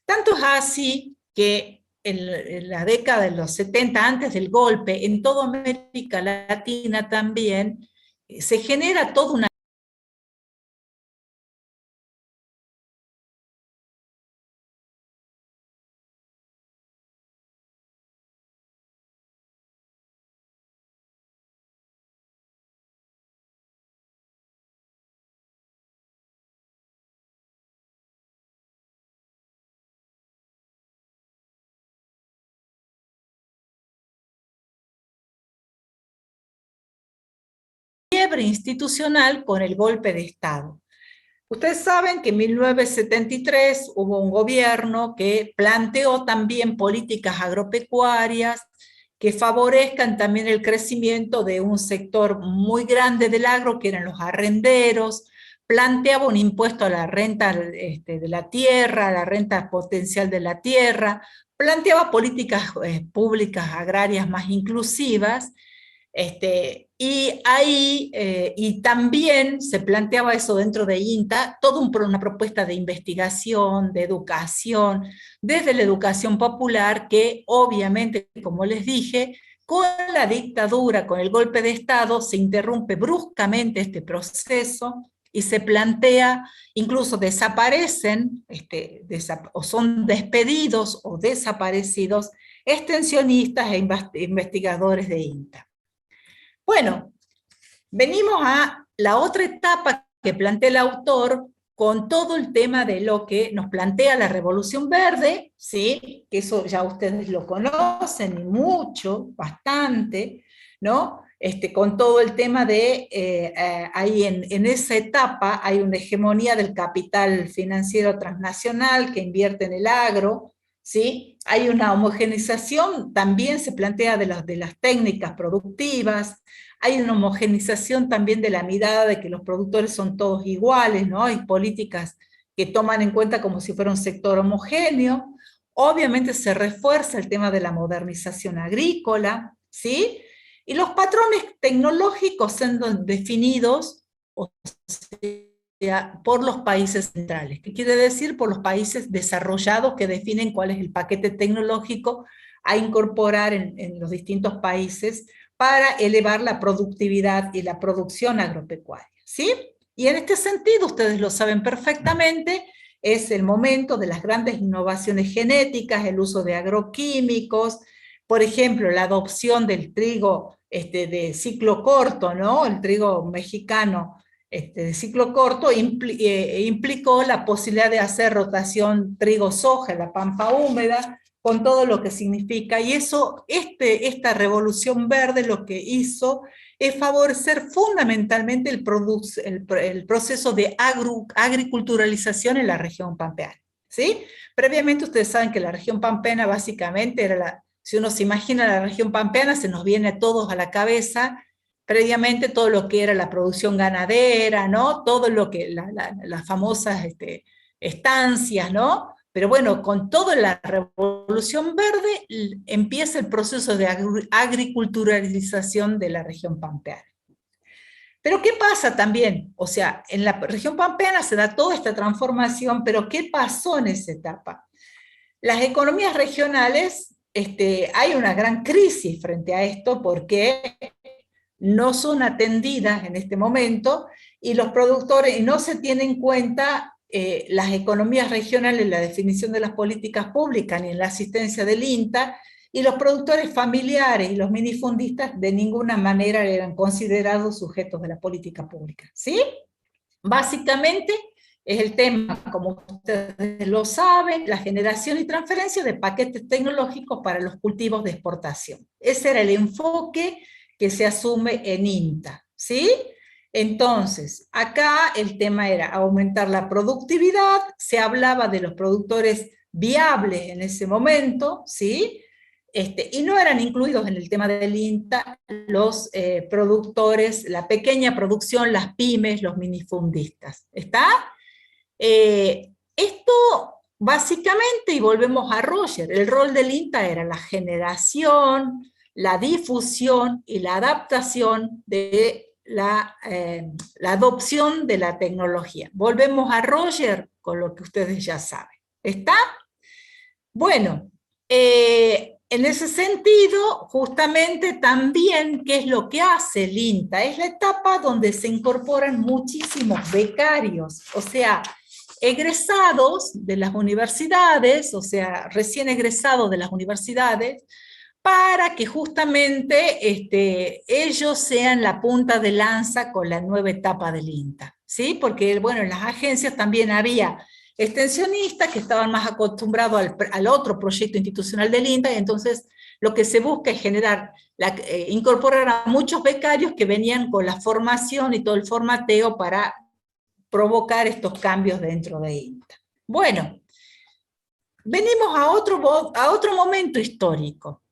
Tanto es así que en la década de los 70, antes del golpe, en toda América Latina también, se genera toda una quiebre institucional con el golpe de Estado. Ustedes saben que en 1973 hubo un gobierno que planteó también políticas agropecuarias que favorezcan también el crecimiento de un sector muy grande del agro, que eran los arrenderos, planteaba un impuesto a la renta de la tierra, a la renta potencial de la tierra, planteaba políticas públicas agrarias más inclusivas, y ahí, y también se planteaba eso dentro de INTA, toda una propuesta de investigación, de educación, desde la educación popular, que obviamente, como les dije, con la dictadura, con el golpe de Estado, se interrumpe bruscamente este proceso y se plantea, incluso desaparecen, o son despedidos o desaparecidos, extensionistas e investigadores de INTA. Bueno, venimos a la otra etapa que plantea el autor con todo el tema de lo que nos plantea la Revolución Verde, ¿sí? Que eso ya ustedes lo conocen y mucho, bastante, ¿no? Con todo el tema de, ahí en esa etapa hay una hegemonía del capital financiero transnacional que invierte en el agro, ¿sí? Hay una homogeneización, también se plantea de las técnicas productivas, hay una homogeneización también de la mirada de que los productores son todos iguales, ¿no? Hay políticas que toman en cuenta como si fuera un sector homogéneo. Obviamente se refuerza el tema de la modernización agrícola, ¿sí? Y los patrones tecnológicos siendo definidos, o sea, por los países centrales. ¿Qué quiere decir? Por los países desarrollados que definen cuál es el paquete tecnológico a incorporar en los distintos países para elevar la productividad y la producción agropecuaria, ¿sí? Y en este sentido, ustedes lo saben perfectamente, es el momento de las grandes innovaciones genéticas, el uso de agroquímicos, por ejemplo, la adopción del trigo de ciclo corto, ¿no? El trigo mexicano de ciclo corto implicó la posibilidad de hacer rotación trigo-soja en la pampa húmeda, con todo lo que significa, y eso, esta revolución verde lo que hizo es favorecer fundamentalmente el proceso de agriculturalización en la región pampeana, ¿sí? Previamente ustedes saben que la región pampeana básicamente era si uno se imagina la región pampeana, se nos viene a todos a la cabeza previamente todo lo que era la producción ganadera, ¿no? Todo lo que, las famosas estancias, ¿no? Pero bueno, con toda la Revolución Verde empieza el proceso de agriculturalización de la región pampeana. Pero ¿qué pasa también? O sea, en la región pampeana se da toda esta transformación, pero ¿qué pasó en esa etapa? Las economías regionales, hay una gran crisis frente a esto porque no son atendidas en este momento y los productores, y no se tienen en cuenta las economías regionales en la definición de las políticas públicas ni en la asistencia del INTA, y los productores familiares y los minifundistas de ninguna manera eran considerados sujetos de la política pública, ¿sí? Básicamente es el tema, como ustedes lo saben, la generación y transferencia de paquetes tecnológicos para los cultivos de exportación. Ese era el enfoque que se asume en INTA, ¿sí? Entonces, acá el tema era aumentar la productividad, se hablaba de los productores viables en ese momento, ¿sí? Y no eran incluidos en el tema del INTA los productores, la pequeña producción, las pymes, los minifundistas, ¿está? Esto básicamente, y volvemos a Roger, el rol del INTA era la generación, la difusión y la adaptación de la adopción de la tecnología. Volvemos a Roger con lo que ustedes ya saben. ¿Está? Bueno, en ese sentido, justamente también, ¿qué es lo que hace el INTA? Es la etapa donde se incorporan muchísimos becarios, o sea, egresados de las universidades, o sea, recién egresados de las universidades, para que justamente ellos sean la punta de lanza con la nueva etapa del INTA, ¿sí? Porque, bueno, en las agencias también había extensionistas que estaban más acostumbrados al otro proyecto institucional del INTA, y entonces lo que se busca es generar, incorporar a muchos becarios que venían con la formación y todo el formateo para provocar estos cambios dentro de INTA. Bueno, venimos a otro momento histórico.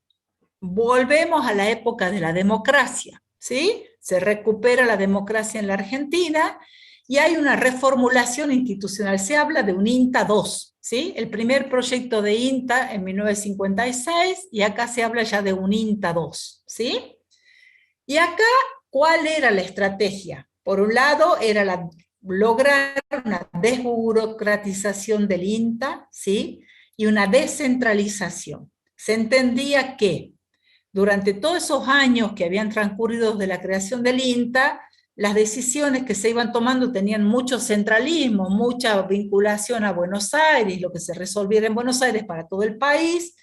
Volvemos a la época de la democracia, ¿sí? Se recupera la democracia en la Argentina y hay una reformulación institucional. Se habla de un INTA 2, ¿sí? El primer proyecto de INTA en 1956, y acá se habla ya de un INTA 2, ¿sí? Y acá, ¿cuál era la estrategia? Por un lado, era lograr una desburocratización del INTA, ¿sí? Y una descentralización. Se entendía que durante todos esos años que habían transcurrido desde la creación del INTA, las decisiones que se iban tomando tenían mucho centralismo, mucha vinculación a Buenos Aires, lo que se resolviera en Buenos Aires para todo el país,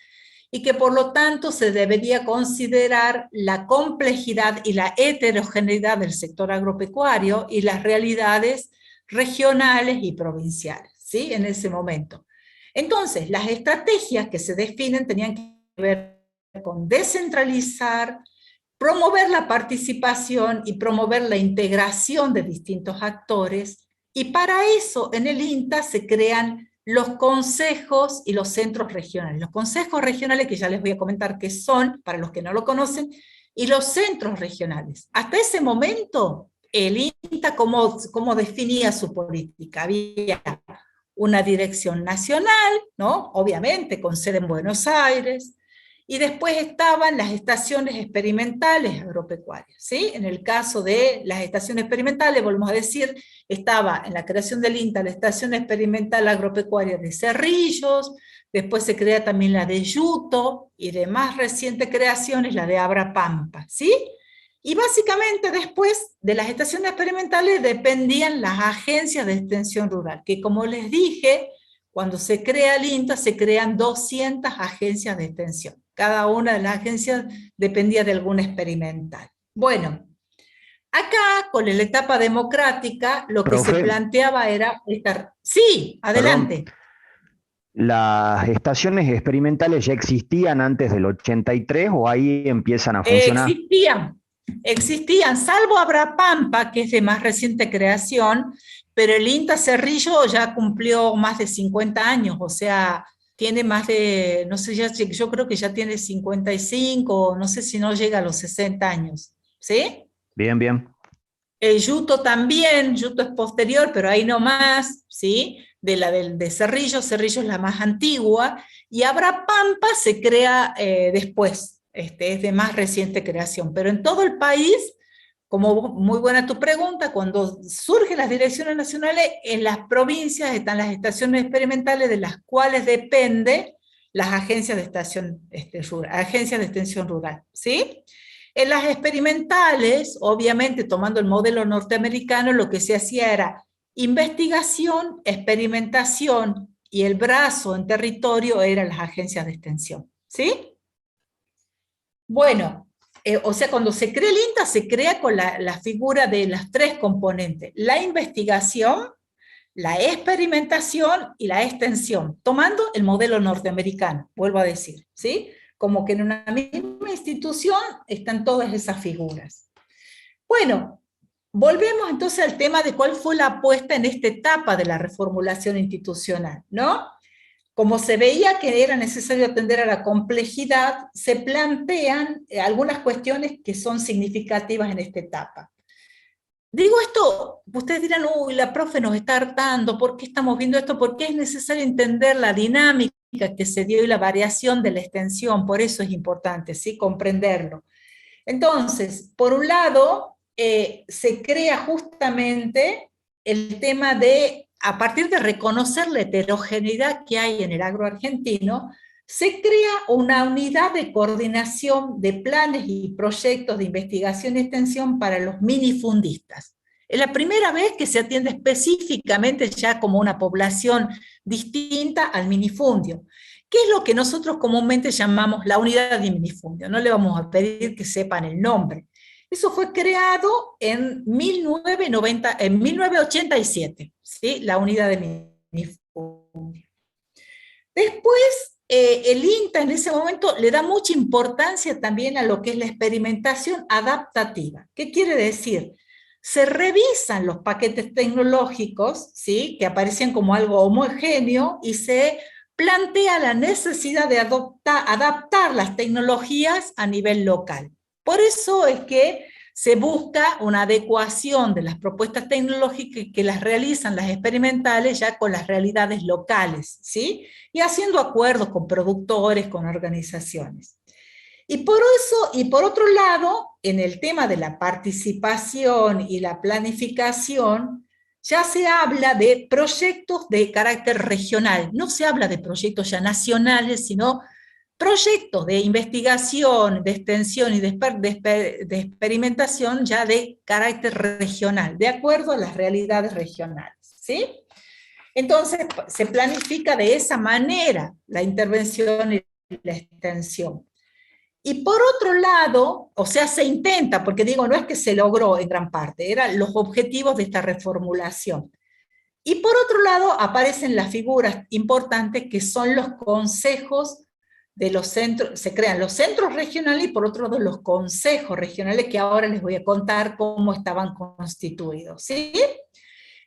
y que por lo tanto se debería considerar la complejidad y la heterogeneidad del sector agropecuario y las realidades regionales y provinciales, ¿sí? En ese momento. Entonces, las estrategias que se definen tenían que ver con descentralizar, promover la participación y promover la integración de distintos actores, y para eso en el INTA se crean los consejos y los centros regionales. Los consejos regionales, que ya les voy a comentar qué son, para los que no lo conocen, y los centros regionales. Hasta ese momento, el INTA, ¿cómo definía su política? Había una dirección nacional, ¿no? Obviamente con sede en Buenos Aires, y después estaban las estaciones experimentales agropecuarias, ¿sí? En el caso de las estaciones experimentales, volvemos a decir, estaba en la creación del INTA la estación experimental agropecuaria de Cerrillos, después se crea también la de Yuto, y de más reciente creación es la de Abrapampa, ¿sí? Y básicamente después de las estaciones experimentales dependían las agencias de extensión rural, que como les dije, cuando se crea el INTA se crean 200 agencias de extensión. Cada una de las agencias dependía de alguna experimental. Bueno, acá con la etapa democrática lo que se planteaba era estar... Sí, adelante. Perdón. ¿Las estaciones experimentales ya existían antes del 83 o ahí empiezan a funcionar? Existían, salvo Abrapampa, que es de más reciente creación, pero el INTA Cerrillo ya cumplió más de 50 años, o sea, tiene más de, no sé, yo creo que ya tiene 55, no sé si no llega a los 60 años, ¿sí? Bien, bien. El Yuto también, Yuto es posterior, pero ahí no más, ¿sí? De Cerrillo, Cerrillo es la más antigua, y Abrapampa se crea después, es de más reciente creación, pero en todo el país, como muy buena tu pregunta, cuando surgen las direcciones nacionales, en las provincias están las estaciones experimentales de las cuales depende las agencias de extensión rural, ¿sí? En las experimentales, obviamente tomando el modelo norteamericano, lo que se hacía era investigación, experimentación, y el brazo en territorio eran las agencias de extensión, ¿sí? Bueno, o sea, cuando se crea el INTA, se crea con la figura de las tres componentes: la investigación, la experimentación y la extensión, tomando el modelo norteamericano, vuelvo a decir, ¿sí? Como que en una misma institución están todas esas figuras. Bueno, volvemos entonces al tema de cuál fue la apuesta en esta etapa de la reformulación institucional, ¿no? Como se veía que era necesario atender a la complejidad, se plantean algunas cuestiones que son significativas en esta etapa. Digo esto, ustedes dirán, uy, la profe nos está hartando, ¿por qué estamos viendo esto? Porque es necesario entender la dinámica que se dio y la variación de la extensión, por eso es importante, ¿sí? Comprenderlo. Entonces, por un lado, se crea justamente el tema de, a partir de reconocer la heterogeneidad que hay en el agro argentino, se crea una unidad de coordinación de planes y proyectos de investigación y extensión para los minifundistas. Es la primera vez que se atiende específicamente ya como una población distinta al minifundio. ¿Qué es lo que nosotros comúnmente llamamos la unidad de minifundio? No le vamos a pedir que sepan el nombre. Eso fue creado en 1987, ¿sí? La unidad de minifundio. Después, el INTA en ese momento le da mucha importancia también a lo que es la experimentación adaptativa. ¿Qué quiere decir? Se revisan los paquetes tecnológicos, ¿sí? Que aparecían como algo homogéneo, y se plantea la necesidad de adaptar las tecnologías a nivel local. Por eso es que se busca una adecuación de las propuestas tecnológicas que las realizan las experimentales ya con las realidades locales, ¿sí? Y haciendo acuerdos con productores, con organizaciones. Y por eso, y por otro lado, en el tema de la participación y la planificación, ya se habla de proyectos de carácter regional. No se habla de proyectos ya nacionales, sino proyectos de investigación, de extensión y de experimentación ya de carácter regional, de acuerdo a las realidades regionales, ¿sí? Entonces, se planifica de esa manera la intervención y la extensión. Y por otro lado, o sea, se intenta, porque digo, no es que se logró en gran parte, eran los objetivos de esta reformulación. Y por otro lado, aparecen las figuras importantes que son los consejos de los centros, se crean los centros regionales y por otro lado los consejos regionales, que ahora les voy a contar cómo estaban constituidos, ¿sí?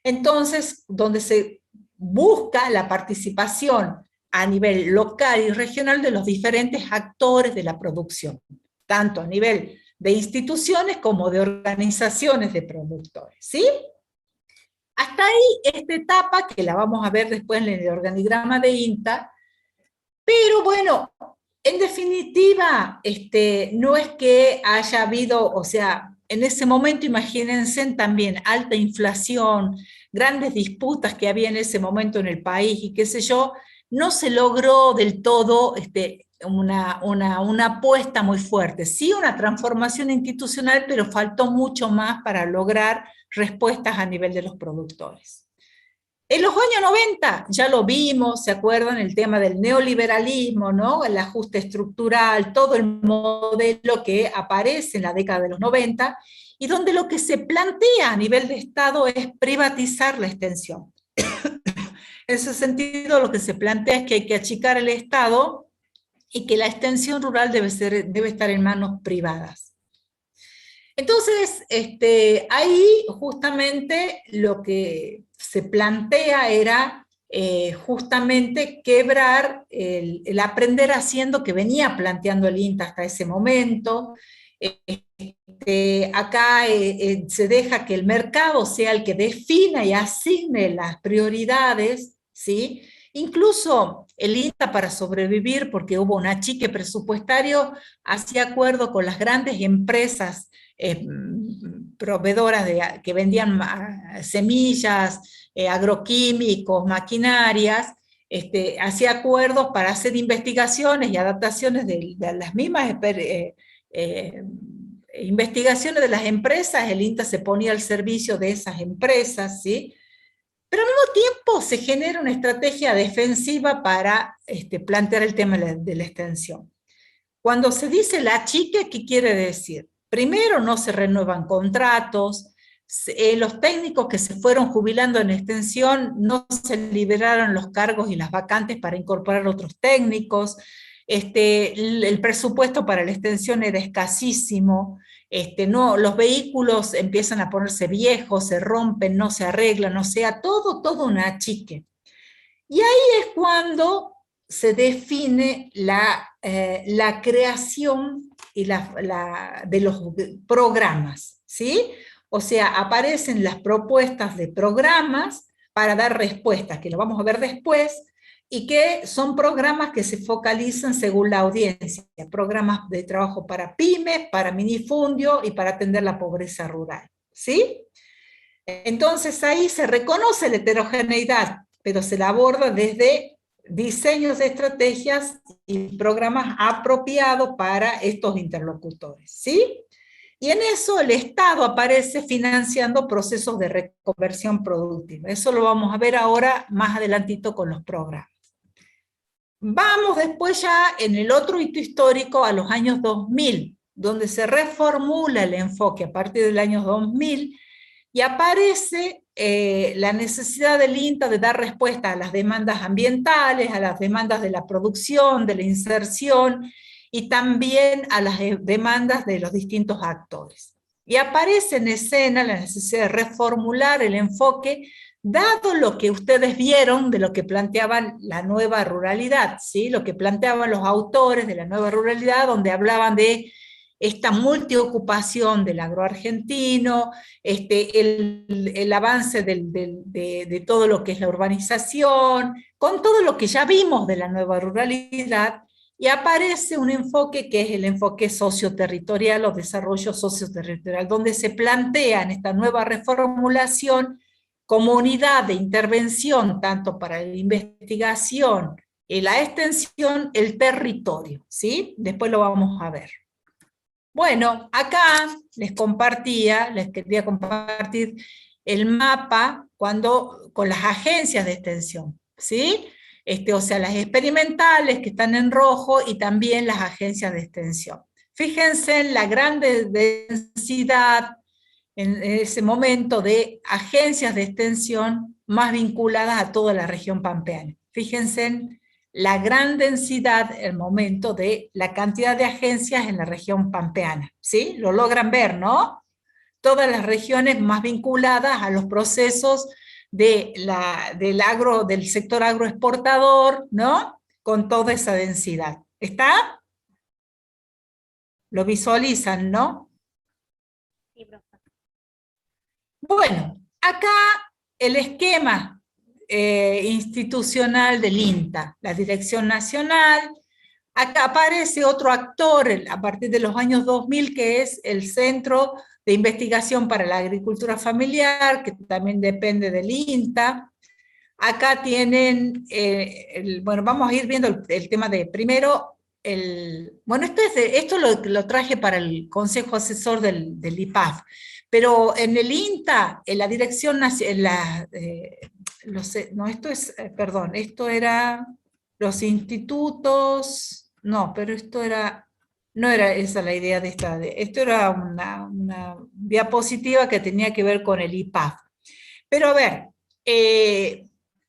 Entonces, donde se busca la participación a nivel local y regional de los diferentes actores de la producción, tanto a nivel de instituciones como de organizaciones de productores, ¿sí? Hasta ahí esta etapa, que la vamos a ver después en el organigrama de INTA, pero bueno, en definitiva, no es que haya habido, o sea, en ese momento imagínense también alta inflación, grandes disputas que había en ese momento en el país y qué sé yo, no se logró del todo una apuesta muy fuerte. Sí, una transformación institucional, pero faltó mucho más para lograr respuestas a nivel de los productores. En los años 90 ya lo vimos, ¿se acuerdan? El tema del neoliberalismo, ¿no? El ajuste estructural, todo el modelo que aparece en la década de los 90, y donde lo que se plantea a nivel de Estado es privatizar la extensión. En ese sentido, lo que se plantea es que hay que achicar el Estado y que la extensión rural debe estar en manos privadas. Entonces, ahí justamente lo que se plantea era justamente quebrar el aprender haciendo que venía planteando el INTA hasta ese momento, Acá se deja que el mercado sea el que defina y asigne las prioridades, ¿sí? Incluso el INTA, para sobrevivir, porque hubo un achique presupuestario, hacía acuerdo con las grandes empresas proveedoras que vendían semillas, agroquímicos, maquinarias, hacía acuerdos para hacer investigaciones y adaptaciones de las mismas investigaciones de las empresas. El INTA se ponía al servicio de esas empresas, ¿sí? Pero al mismo tiempo se genera una estrategia defensiva para plantear el tema de la extensión. Cuando se dice la achique, ¿qué quiere decir? Primero, no se renuevan contratos, los técnicos que se fueron jubilando en extensión no se liberaron los cargos y las vacantes para incorporar otros técnicos, el presupuesto para la extensión era escasísimo, no, los vehículos empiezan a ponerse viejos, se rompen, no se arreglan, o sea, todo un achique. Y ahí es cuando se define la creación y de los programas, ¿sí? O sea, aparecen las propuestas de programas para dar respuestas, que lo vamos a ver después, y que son programas que se focalizan según la audiencia, programas de trabajo para pymes, para minifundio y para atender la pobreza rural, ¿sí? Entonces ahí se reconoce la heterogeneidad, pero se la aborda desde diseños de estrategias y programas apropiados para estos interlocutores, ¿sí? Y en eso el Estado aparece financiando procesos de reconversión productiva. Eso lo vamos a ver ahora más adelantito con los programas. Vamos después ya en el otro hito histórico a los años 2000, donde se reformula el enfoque a partir del año 2000 y aparece la necesidad del INTA de dar respuesta a las demandas ambientales, a las demandas de la producción, de la inserción, y también a las demandas de los distintos actores. Y aparece en escena la necesidad de reformular el enfoque, dado lo que ustedes vieron de lo que planteaban la nueva ruralidad, ¿sí? Lo que planteaban los autores de la nueva ruralidad, donde hablaban de esta multiocupación del agroargentino, el avance de todo lo que es la urbanización, con todo lo que ya vimos de la nueva ruralidad, y aparece un enfoque que es el enfoque socioterritorial o desarrollo socioterritorial, donde se plantea en esta nueva reformulación como unidad de intervención, tanto para la investigación y la extensión, el territorio, ¿sí? Después lo vamos a ver. Bueno, acá les quería compartir el mapa con las agencias de extensión, ¿sí? O sea, las experimentales que están en rojo y también las agencias de extensión. Fíjense en la gran densidad en ese momento de agencias de extensión más vinculadas a toda la región pampeana. Fíjense en la gran densidad, el momento de la cantidad de agencias en la región pampeana, ¿sí? Lo logran ver, ¿no? Todas las regiones más vinculadas a los procesos del sector agroexportador, ¿no? Con toda esa densidad. ¿Está? Lo visualizan, ¿no? Sí, profe. Bueno, acá el esquema institucional del INTA, la Dirección Nacional. Acá aparece otro actor a partir de los años 2000, que es el Centro de Investigación para la Agricultura Familiar, que también depende del INTA. Acá tienen, bueno, vamos a ir viendo el tema de, primero, bueno, esto lo traje para el Consejo Asesor del IPAF, pero en el INTA, en la Dirección Nacional, no, esto era los institutos, no, pero no era esa la idea de esto era una diapositiva que tenía que ver con el IPAF. Pero a ver,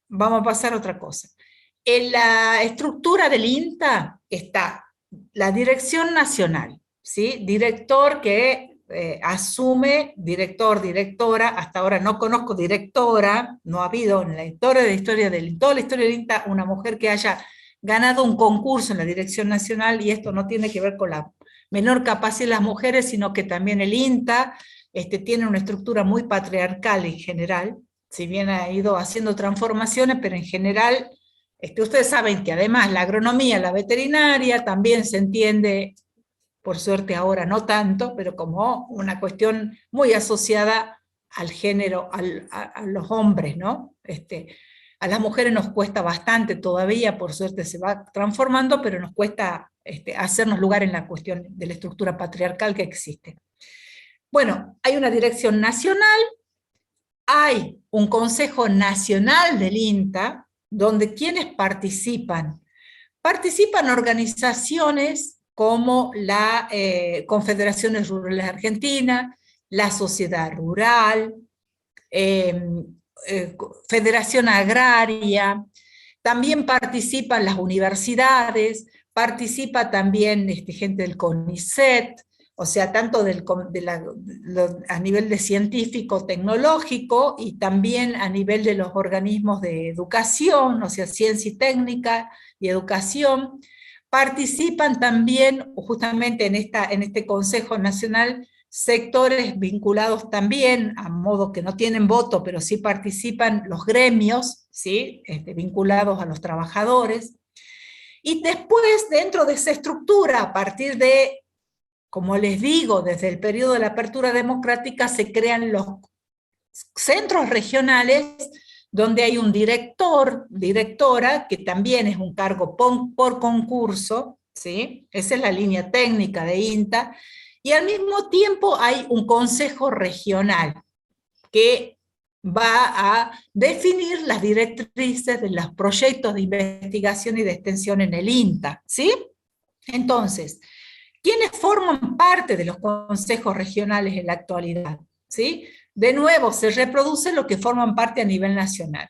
vamos a pasar a otra cosa. En la estructura del INTA está la Dirección Nacional, ¿sí? Director que asume, director, directora, hasta ahora no conozco directora, no ha habido en toda la historia del INTA una mujer que haya ganado un concurso en la Dirección Nacional, y esto no tiene que ver con la menor capacidad las mujeres, sino que también el INTA tiene una estructura muy patriarcal en general, si bien ha ido haciendo transformaciones, pero en general, ustedes saben que además la agronomía, la veterinaria, también se entiende, por suerte ahora no tanto, pero como una cuestión muy asociada al género, a los hombres, ¿no? A las mujeres nos cuesta bastante todavía, por suerte se va transformando, pero nos cuesta hacernos lugar en la cuestión de la estructura patriarcal que existe. Bueno, hay una dirección nacional, hay un Consejo Nacional del INTA, donde quienes participan. Participan organizaciones como la Confederaciones Rurales Argentina, la Sociedad Rural, Federación Agraria, también participan las universidades, participa también gente del CONICET, o sea, tanto a nivel de científico, tecnológico, y también a nivel de los organismos de educación, o sea, ciencia y técnica y educación. Participan también, justamente en este Consejo Nacional, sectores vinculados también, a modo que no tienen voto, pero sí participan los gremios, ¿sí? Vinculados a los trabajadores. Y después, dentro de esa estructura, a partir de, como les digo, desde el periodo de la apertura democrática, se crean los centros regionales, donde hay un director, directora, que también es un cargo por concurso, ¿sí? Esa es la línea técnica de INTA, y al mismo tiempo hay un consejo regional, que va a definir las directrices de los proyectos de investigación y de extensión en el INTA, ¿sí? Entonces, ¿quiénes forman parte de los consejos regionales en la actualidad? ¿Sí? De nuevo, se reproduce lo que forman parte a nivel nacional.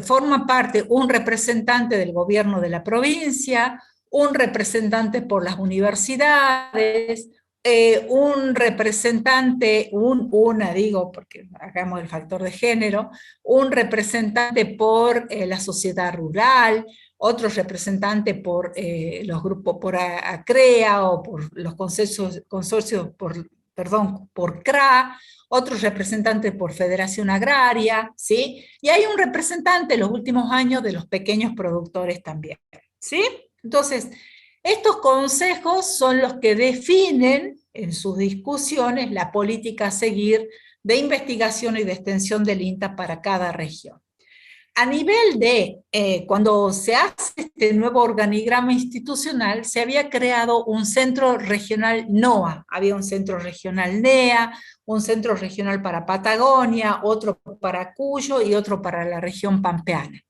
Forma parte un representante del gobierno de la provincia, un representante por las universidades, un representante, digo, porque hagamos el factor de género, un representante por la sociedad rural, otro representante por los grupos, por ACREA o por los consorcios por CRA, otro representante por Federación Agraria, ¿sí? Y hay un representante en los últimos años de los pequeños productores también, ¿sí? Entonces, estos consejos son los que definen en sus discusiones la política a seguir de investigación y de extensión del INTA para cada región. A nivel de, cuando se hace este nuevo organigrama institucional, se había creado un centro regional NOA, había un centro regional NEA, un centro regional para Patagonia, otro para Cuyo y otro para la región pampeana.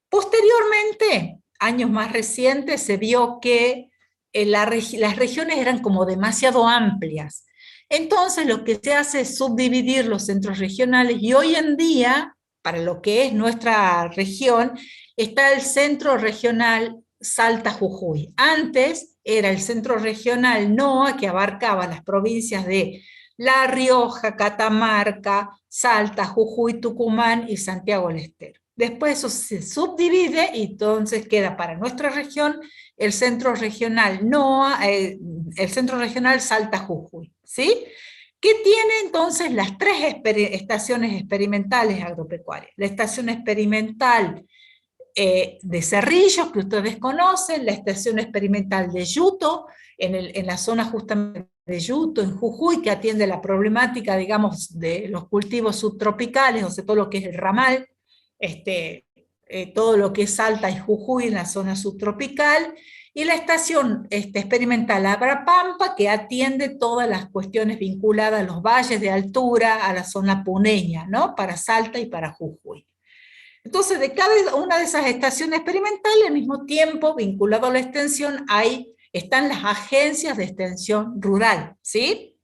Posteriormente, años más recientes, se vio que las regiones eran como demasiado amplias. Entonces lo que se hace es subdividir los centros regionales, y hoy en día, para lo que es nuestra región, está el Centro Regional Salta Jujuy. Antes era el Centro Regional NOA, que abarcaba las provincias de La Rioja, Catamarca, Salta, Jujuy, Tucumán y Santiago del Estero. Después eso se subdivide y entonces queda para nuestra región el Centro Regional NOA, el Centro Regional Salta Jujuy, ¿sí? Que tiene entonces las tres estaciones experimentales agropecuarias. La estación experimental de Cerrillos, que ustedes conocen, la estación experimental de Yuto, en la zona justamente de Yuto, en Jujuy, que atiende la problemática, digamos, de los cultivos subtropicales, o sea, todo lo que es el ramal, todo lo que es Salta y Jujuy en la zona subtropical, y la estación experimental Abrapampa, que atiende todas las cuestiones vinculadas a los valles de altura, a la zona puneña, ¿no? Para Salta y para Jujuy. Entonces, de cada una de esas estaciones experimentales, al mismo tiempo, vinculado a la extensión, están las agencias de extensión rural, ¿sí?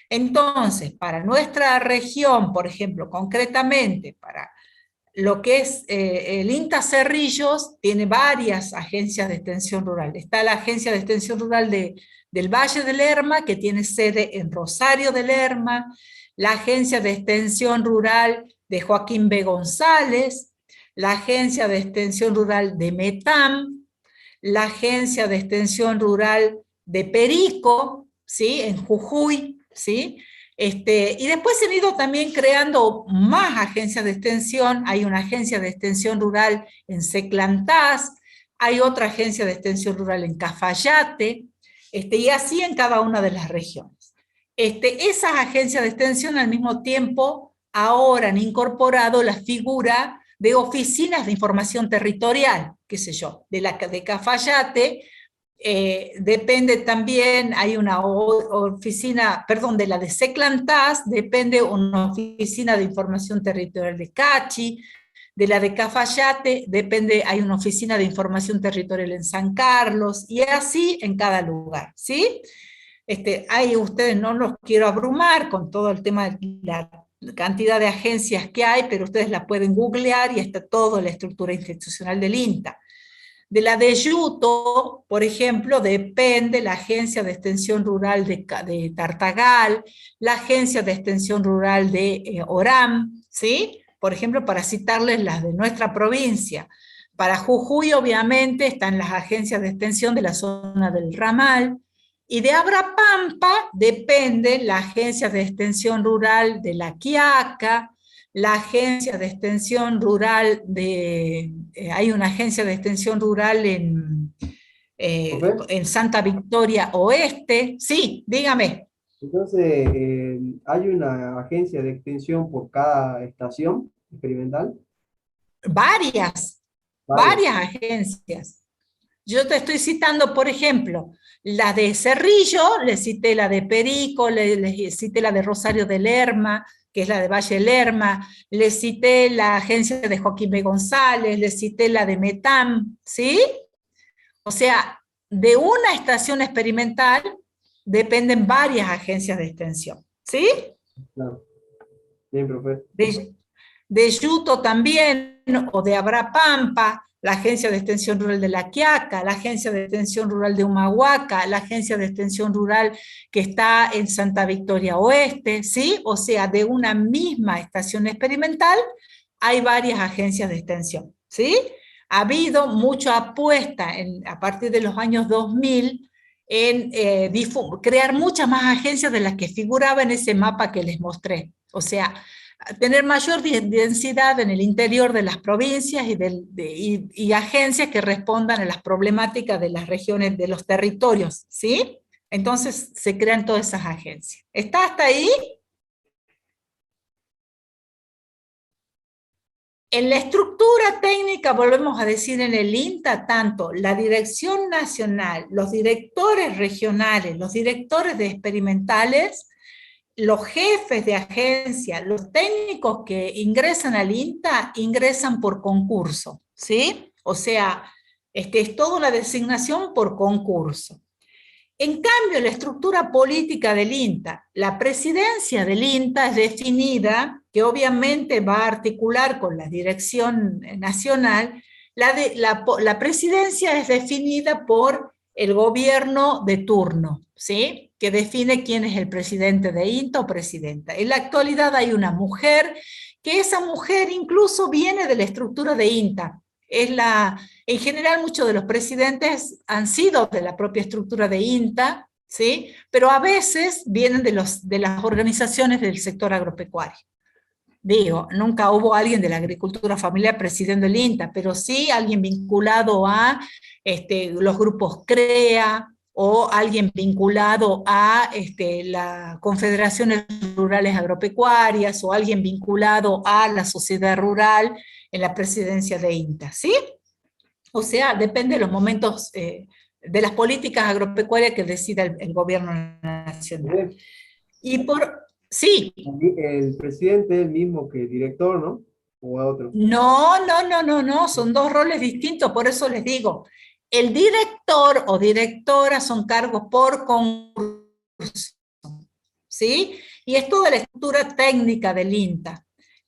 Entonces, para nuestra región, por ejemplo, concretamente, para lo que es el INTA Cerrillos, tiene varias agencias de extensión rural. Está la Agencia de Extensión Rural del Valle del Lerma, que tiene sede en Rosario del Lerma, la Agencia de Extensión Rural de Joaquín B. González, la Agencia de Extensión Rural de Metam, la Agencia de Extensión Rural de Perico, ¿sí? En Jujuy, ¿sí? Y después se han ido también creando más agencias de extensión. Hay una agencia de extensión rural en Seclantás, hay otra agencia de extensión rural en Cafayate, y así en cada una de las regiones. Esas agencias de extensión al mismo tiempo ahora han incorporado la figura de oficinas de información territorial, qué sé yo, de Cafayate. Depende también, hay una oficina, perdón, de la de Seclantás, depende una oficina de información territorial de Cachi, de la de Cafayate, depende, hay una oficina de información territorial en San Carlos, y así en cada lugar, ¿sí? Ahí ustedes no los quiero abrumar con todo el tema de la cantidad de agencias que hay, pero ustedes la pueden googlear y está toda la estructura institucional del INTA. De la de Yuto, por ejemplo, depende la Agencia de Extensión Rural de Tartagal, la Agencia de Extensión Rural de Orán, ¿sí? Por ejemplo, para citarles las de nuestra provincia. Para Jujuy, obviamente, están las agencias de extensión de la zona del Ramal, y de Abrapampa depende la Agencia de Extensión Rural de La Quiaca, la agencia de extensión rural hay una agencia de extensión rural en Santa Victoria Oeste. Sí, dígame. Entonces, ¿hay una agencia de extensión por cada estación experimental? Varias agencias. Yo te estoy citando, por ejemplo, la de Cerrillo, le cité la de Perico, le cité la de Rosario de Lerma, que es la de Valle Lerma, le cité la agencia de Joaquín B. González, le cité la de Metam, ¿sí? O sea, de una estación experimental dependen varias agencias de extensión, ¿sí? Claro. Bien, profe. De Yuto también, o de Abrapampa, la Agencia de Extensión Rural de La Quiaca, la Agencia de Extensión Rural de Humahuaca, la Agencia de Extensión Rural que está en Santa Victoria Oeste, ¿sí? O sea, de una misma estación experimental hay varias agencias de extensión, ¿sí? Ha habido mucha apuesta a partir de los años 2000 en crear muchas más agencias de las que figuraba en ese mapa que les mostré. O sea, tener mayor densidad en el interior de las provincias y agencias que respondan a las problemáticas de las regiones, de los territorios, ¿sí? Entonces se crean todas esas agencias. ¿Está hasta ahí? En la estructura técnica, volvemos a decir en el INTA, tanto la dirección nacional, los directores regionales, los directores de experimentales, los jefes de agencia, los técnicos que ingresan al INTA, ingresan por concurso, ¿sí? O sea, es toda una designación por concurso. En cambio, la estructura política del INTA, la presidencia del INTA es definida, que obviamente va a articular con la dirección nacional, la presidencia es definida por el gobierno de turno, ¿sí? Que define quién es el presidente de INTA o presidenta. En la actualidad hay una mujer, que esa mujer incluso viene de la estructura de INTA. En general, muchos de los presidentes han sido de la propia estructura de INTA, ¿sí? Pero a veces vienen de las organizaciones del sector agropecuario. Digo, nunca hubo alguien de la agricultura familiar presidiendo el INTA, pero sí alguien vinculado a los grupos CREA, o alguien vinculado a las confederaciones rurales agropecuarias, o alguien vinculado a la sociedad rural en la presidencia de INTA, ¿sí? O sea, depende de los momentos, de las políticas agropecuarias que decida el gobierno nacional. Y sí. El presidente es el mismo que el director, ¿no? ¿O a otro? No, son dos roles distintos, por eso les digo, el director o directora son cargos por concurso, ¿sí? Y es toda la estructura técnica del INTA.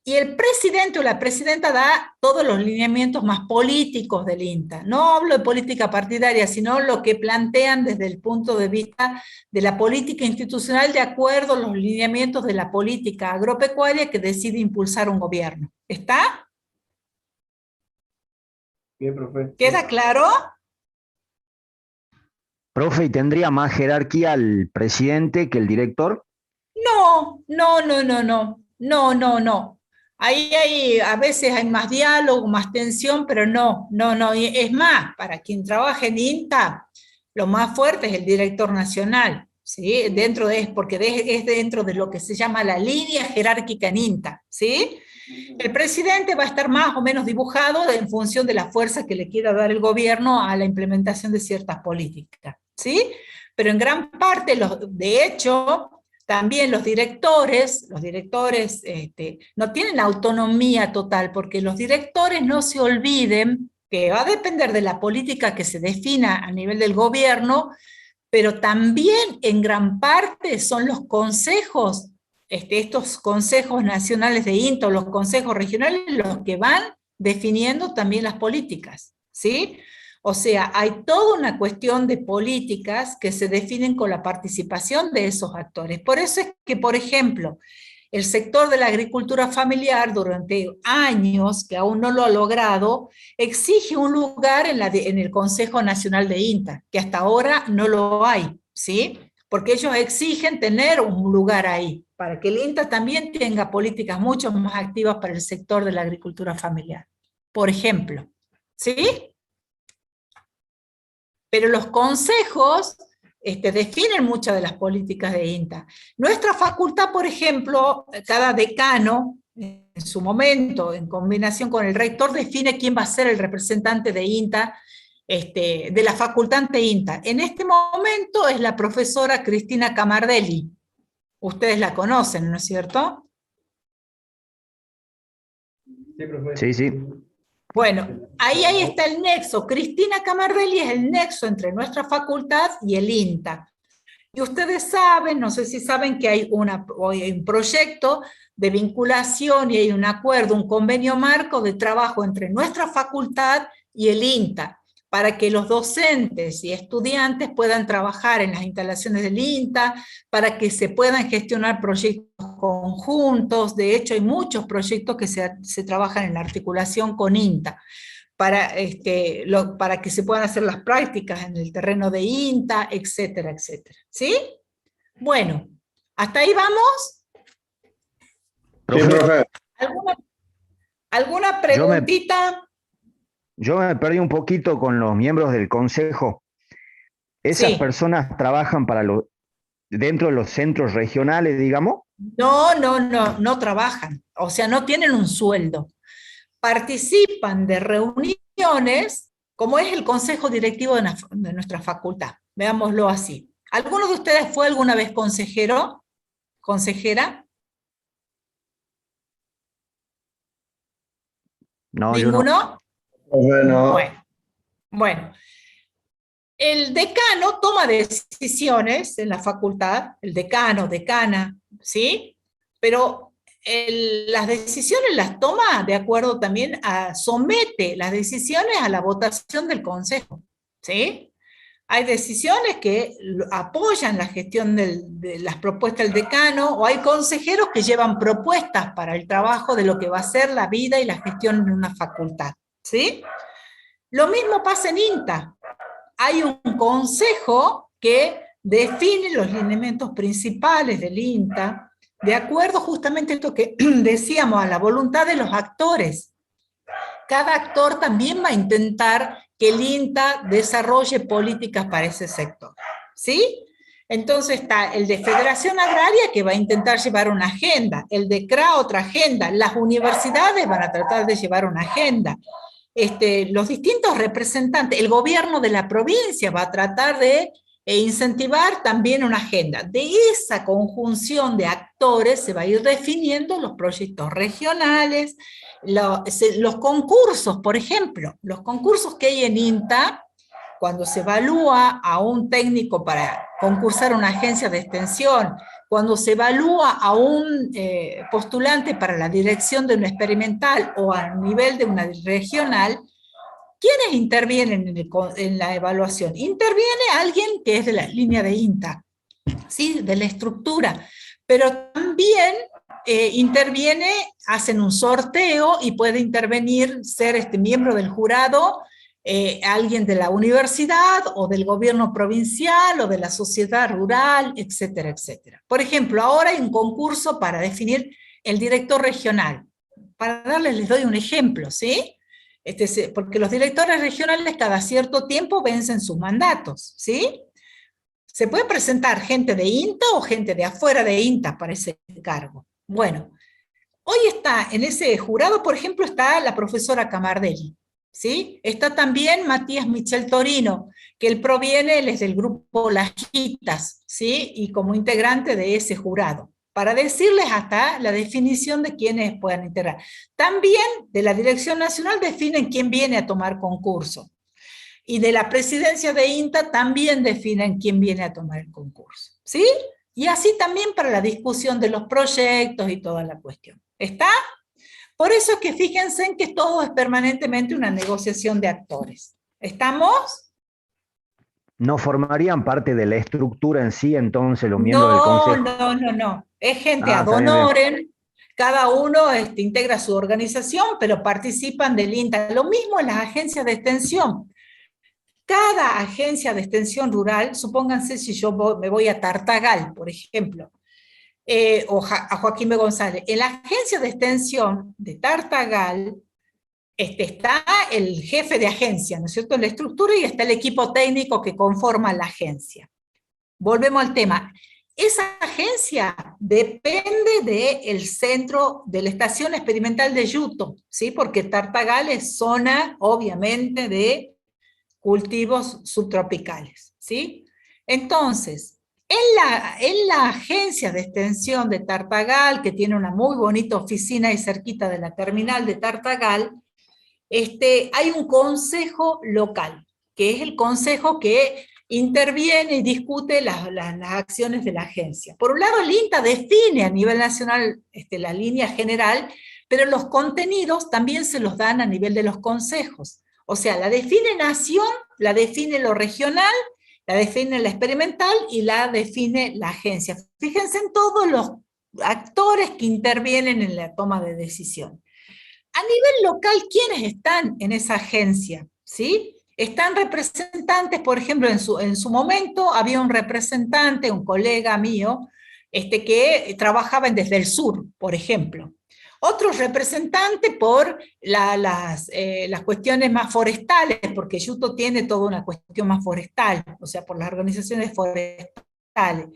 Y el presidente o la presidenta da todos los lineamientos más políticos del INTA. No hablo de política partidaria, sino lo que plantean desde el punto de vista de la política institucional de acuerdo a los lineamientos de la política agropecuaria que decide impulsar un gobierno. ¿Está? Bien, profe. ¿Queda claro? Profe, ¿y tendría más jerarquía el presidente que el director? No, no, no, no, no, no, no, no. Ahí hay, a veces hay más diálogo, más tensión, pero no, no, no. Y es más, para quien trabaja en INTA, lo más fuerte es el director nacional, ¿sí? Porque es dentro de lo que se llama la línea jerárquica en INTA, ¿sí? El presidente va a estar más o menos dibujado en función de la fuerza que le quiera dar el gobierno a la implementación de ciertas políticas, ¿sí? Pero en gran parte, de hecho, también los directores no tienen autonomía total, porque los directores no se olviden que va a depender de la política que se defina a nivel del gobierno, pero también en gran parte son los consejos, estos consejos nacionales de INTA o los consejos regionales los que van definiendo también las políticas, ¿sí? O sea, hay toda una cuestión de políticas que se definen con la participación de esos actores. Por eso es que, por ejemplo, el sector de la agricultura familiar durante años, que aún no lo ha logrado, exige un lugar en el Consejo Nacional de INTA, que hasta ahora no lo hay, ¿sí? Porque ellos exigen tener un lugar ahí, para que el INTA también tenga políticas mucho más activas para el sector de la agricultura familiar, por ejemplo, ¿sí? Pero los consejos definen muchas de las políticas de INTA. Nuestra facultad, por ejemplo, cada decano, en su momento, en combinación con el rector, define quién va a ser el representante de INTA, de la facultad ante INTA. En este momento es la profesora Cristina Camardelli. Ustedes la conocen, ¿no es cierto? Sí, profe. Sí, sí. Bueno, ahí está el nexo. Cristina Camardelli es el nexo entre nuestra facultad y el INTA. Y ustedes saben, no sé si saben que hay un proyecto de vinculación y hay un acuerdo, un convenio marco de trabajo entre nuestra facultad y el INTA, para que los docentes y estudiantes puedan trabajar en las instalaciones del INTA, para que se puedan gestionar proyectos conjuntos. De hecho, hay muchos proyectos que se trabajan en la articulación con INTA, para que se puedan hacer las prácticas en el terreno de INTA, etcétera, etcétera. ¿Sí? Bueno, ¿hasta ahí vamos? Sí, profe. ¿Alguna preguntita? Yo me perdí un poquito con los miembros del consejo. ¿Esas Sí. personas trabajan dentro de los centros regionales, digamos? No trabajan, o sea, no tienen un sueldo. Participan de reuniones, como es el consejo directivo de nuestra facultad, veámoslo así. ¿Alguno de ustedes fue alguna vez consejero? ¿Consejera? No, yo no. ¿Ninguno? Bueno, Bueno. El decano toma decisiones en la facultad, el decano, decana, ¿sí? Pero las decisiones las toma de acuerdo también somete las decisiones a la votación del consejo, ¿sí? Hay decisiones que apoyan la gestión de las propuestas del decano, o hay consejeros que llevan propuestas para el trabajo de lo que va a ser la vida y la gestión de una facultad, ¿sí? Lo mismo pasa en INTA. Hay un consejo que define los lineamientos principales del INTA, de acuerdo justamente a esto que decíamos, a la voluntad de los actores. Cada actor también va a intentar que el INTA desarrolle políticas para ese sector, ¿sí? Entonces está el de Federación Agraria, que va a intentar llevar una agenda, el de CRA otra agenda, las universidades van a tratar de llevar una agenda, los distintos representantes, el gobierno de la provincia va a tratar de incentivar también una agenda. De esa conjunción de actores se va a ir definiendo los proyectos regionales, los concursos, por ejemplo, los concursos que hay en INTA, cuando se evalúa a un técnico para concursar a una agencia de extensión, cuando se evalúa a un postulante para la dirección de una experimental o a nivel de una regional, ¿quiénes intervienen en la evaluación? Interviene alguien que es de la línea de INTA, ¿sí? De la estructura, pero también hacen un sorteo y puede intervenir, ser miembro del jurado, alguien de la universidad o del gobierno provincial o de la sociedad rural, etcétera, etcétera. Por ejemplo, ahora hay un concurso para definir el director regional. Para darles, les doy un ejemplo, ¿sí? Porque los directores regionales cada cierto tiempo vencen sus mandatos, ¿sí? Se puede presentar gente de INTA o gente de afuera de INTA para ese cargo. Bueno, hoy está en ese jurado, por ejemplo, está la profesora Camardelli, ¿sí? Está también Matías Michel Torino, que él es del grupo Lajitas, ¿sí? Y como integrante de ese jurado, para decirles hasta la definición de quiénes puedan integrar. También de la Dirección Nacional definen quién viene a tomar concurso. Y de la presidencia de INTA también definen quién viene a tomar el concurso, ¿sí? Y así también para la discusión de los proyectos y toda la cuestión. ¿Está? Por eso es que fíjense en que todo es permanentemente una negociación de actores. ¿Estamos? ¿No formarían parte de la estructura en sí, entonces, los miembros del Consejo? No. Es gente ad está bien, bien. honorem, cada uno integra su organización, pero participan del INTA. Lo mismo en las agencias de extensión. Cada agencia de extensión rural, supónganse si yo me voy a Tartagal, por ejemplo, o a Joaquín B. González, en la agencia de extensión de Tartagal está el jefe de agencia, ¿no es cierto?, en la estructura, y está el equipo técnico que conforma la agencia. Volvemos al tema. Esa agencia depende del centro de la estación experimental de Yuto, ¿sí? Porque Tartagal es zona, obviamente, de cultivos subtropicales, ¿sí? Entonces, en la agencia de extensión de Tartagal, que tiene una muy bonita oficina ahí cerquita de la terminal de Tartagal, hay un consejo local, que es el consejo que interviene y discute las acciones de la agencia. Por un lado, el INTA define a nivel nacional la línea general, pero los contenidos también se los dan a nivel de los consejos. O sea, la define Nación, la define lo regional, la define la experimental y la define la agencia. Fíjense en todos los actores que intervienen en la toma de decisión. A nivel local, ¿quiénes están en esa agencia? ¿Sí? Están representantes, por ejemplo, en su momento había un representante, un colega mío, que trabajaba desde el sur, por ejemplo. Otros representantes por las cuestiones más forestales, porque Yuto tiene toda una cuestión más forestal, o sea, por las organizaciones forestales.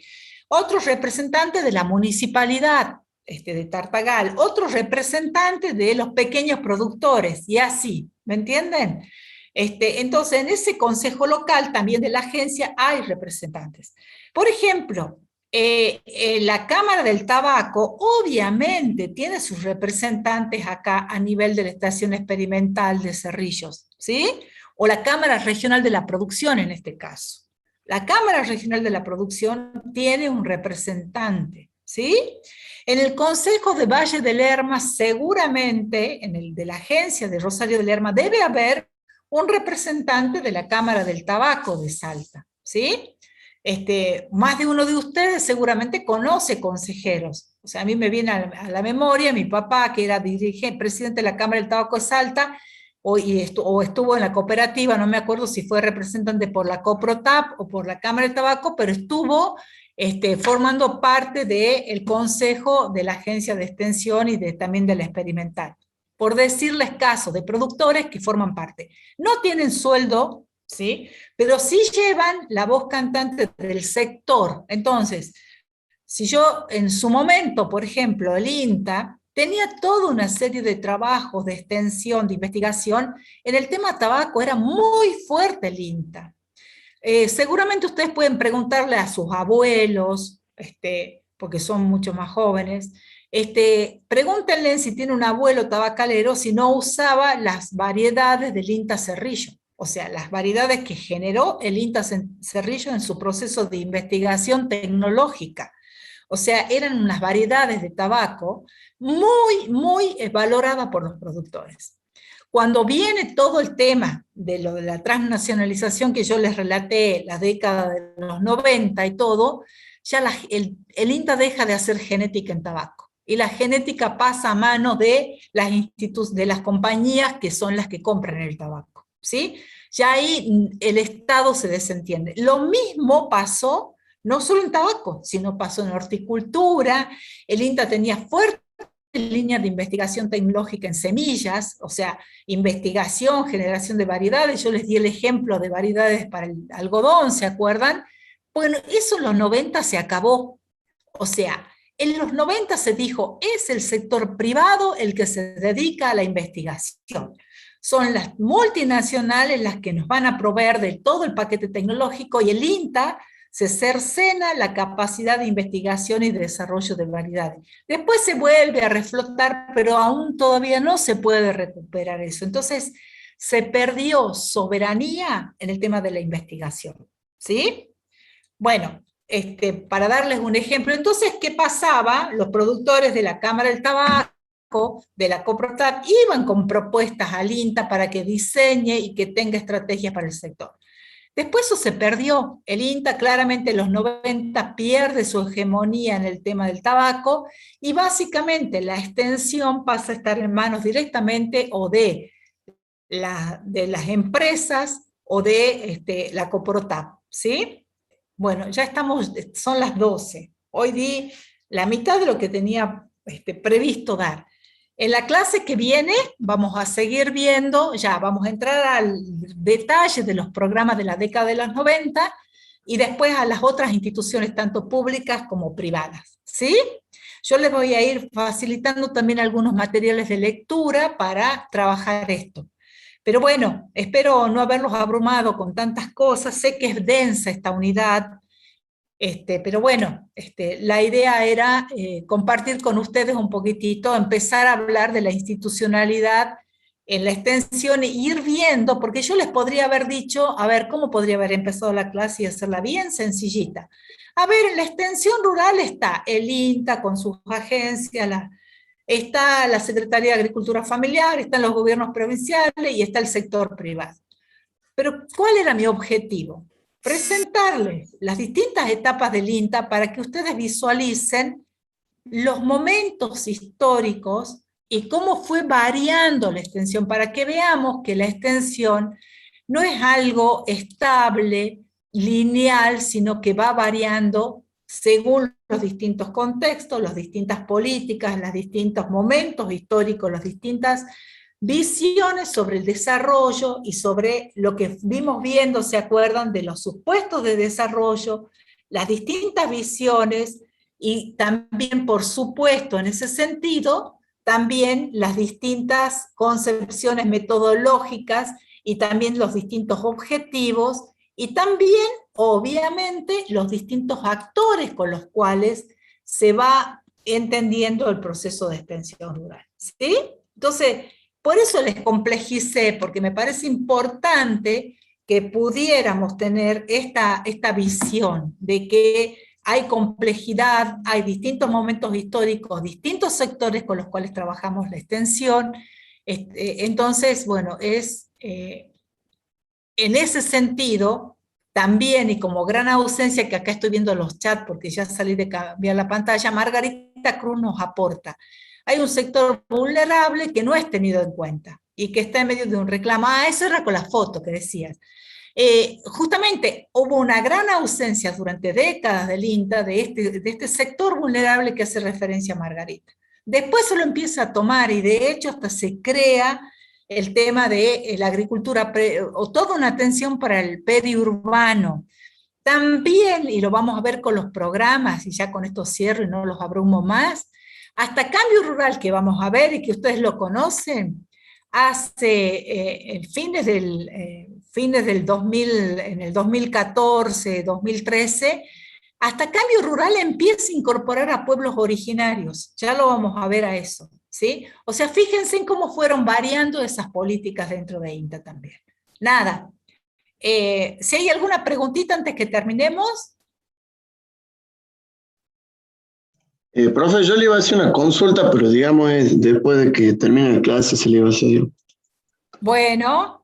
Otros representantes de la municipalidad de Tartagal, otros representantes de los pequeños productores, y así, ¿me entienden? Entonces, en ese consejo local, también de la agencia, hay representantes. Por ejemplo, la Cámara del Tabaco obviamente tiene sus representantes acá a nivel de la Estación Experimental de Cerrillos, ¿sí? O la Cámara Regional de la Producción en este caso. La Cámara Regional de la Producción tiene un representante, ¿sí? En el Consejo de Valle de Lerma, seguramente, en el de la agencia de Rosario de Lerma, debe haber un representante de la Cámara del Tabaco de Salta, ¿sí? Más de uno de ustedes seguramente conoce consejeros. O sea, a mí me viene a la memoria mi papá, que era presidente de la Cámara del Tabaco de Salta, o estuvo en la cooperativa, no me acuerdo si fue representante por la Coprotap o por la Cámara del Tabaco, pero estuvo formando parte del consejo de la agencia de extensión y también de la experimental. Por decirles casos de productores que forman parte. No tienen sueldo, ¿sí? Pero sí llevan la voz cantante del sector. Entonces, si yo en su momento, por ejemplo, el INTA, tenía toda una serie de trabajos de extensión, de investigación, en el tema tabaco era muy fuerte el INTA. Seguramente ustedes pueden preguntarle a sus abuelos, porque son mucho más jóvenes, pregúntenle si tiene un abuelo tabacalero, si no usaba las variedades del INTA Cerrillo, o sea, las variedades que generó el INTA Cerrillo en su proceso de investigación tecnológica. O sea, eran unas variedades de tabaco muy, muy valoradas por los productores. Cuando viene todo el tema de lo de la transnacionalización que yo les relaté, la década de los 90 y todo, ya el INTA deja de hacer genética en tabaco. Y la genética pasa a mano de las compañías que son las que compran el tabaco, ¿sí? Ya ahí el Estado se desentiende. Lo mismo pasó no solo en tabaco, sino pasó en horticultura. El INTA tenía fuertes líneas de investigación tecnológica en semillas, o sea, investigación, generación de variedades. Yo les di el ejemplo de variedades para el algodón, ¿se acuerdan? Bueno, eso en los 90 se acabó. O sea, en los 90 se dijo, es el sector privado el que se dedica a la investigación. Son las multinacionales las que nos van a proveer de todo el paquete tecnológico y el INTA se cercena la capacidad de investigación y de desarrollo de variedades. Después se vuelve a reflotar, pero aún todavía no se puede recuperar eso. Entonces, se perdió soberanía en el tema de la investigación. ¿Sí? Bueno, para darles un ejemplo, entonces, ¿qué pasaba? Los productores de la Cámara del Tabaco, de la Coprotap, iban con propuestas al INTA para que diseñe y que tenga estrategias para el sector. Después eso se perdió. El INTA claramente en los 90 pierde su hegemonía en el tema del tabaco y básicamente la extensión pasa a estar en manos directamente o de las empresas o de la Coprotap, ¿sí? Bueno, ya estamos, son las 12. Hoy di la mitad de lo que tenía previsto dar. En la clase que viene vamos a seguir viendo, ya vamos a entrar al detalle de los programas de la década de los 90 y después a las otras instituciones, tanto públicas como privadas. ¿Sí? Yo les voy a ir facilitando también algunos materiales de lectura para trabajar esto. Pero bueno, espero no haberlos abrumado con tantas cosas, sé que es densa esta unidad, pero bueno, la idea era compartir con ustedes un poquitito, empezar a hablar de la institucionalidad en la extensión e ir viendo, porque yo les podría haber dicho, a ver, ¿cómo podría haber empezado la clase y hacerla bien sencillita? A ver, en la extensión rural está el INTA con sus agencias, está la Secretaría de Agricultura Familiar, están los gobiernos provinciales y está el sector privado. Pero, ¿cuál era mi objetivo? Presentarles las distintas etapas del INTA para que ustedes visualicen los momentos históricos y cómo fue variando la extensión, para que veamos que la extensión no es algo estable, lineal, sino que va variando según los distintos contextos, las distintas políticas, los distintos momentos históricos, las distintas visiones sobre el desarrollo y sobre lo que vimos viendo, ¿se acuerdan? De los supuestos de desarrollo, las distintas visiones y también, por supuesto, en ese sentido, también las distintas concepciones metodológicas y también los distintos objetivos y también, obviamente, los distintos actores con los cuales se va entendiendo el proceso de extensión rural. ¿Sí? Entonces, por eso les complejicé, porque me parece importante que pudiéramos tener esta visión de que hay complejidad, hay distintos momentos históricos, distintos sectores con los cuales trabajamos la extensión. Entonces, bueno, en ese sentido, también, y como gran ausencia, que acá estoy viendo los chats porque ya salí de cambiar la pantalla, Margarita Cruz nos aporta. Hay un sector vulnerable que no es tenido en cuenta y que está en medio de un reclamo. Eso era con la foto que decías. Justamente hubo una gran ausencia durante décadas del INTA de este sector vulnerable que hace referencia a Margarita. Después se lo empieza a tomar y de hecho hasta se crea el tema de la agricultura, o toda una atención para el periurbano. También, y lo vamos a ver con los programas, y ya con esto cierro y no los abrumo más, hasta Cambio Rural, que vamos a ver y que ustedes lo conocen, hace fines del 2000, en el 2014, 2013, hasta Cambio Rural empieza a incorporar a pueblos originarios, ya lo vamos a ver a eso, ¿sí? O sea, fíjense en cómo fueron variando esas políticas dentro de INTA también. Nada, si hay alguna preguntita antes que terminemos. Profe, yo le iba a hacer una consulta, pero digamos después de que termine la clase se le iba a hacer yo. Bueno,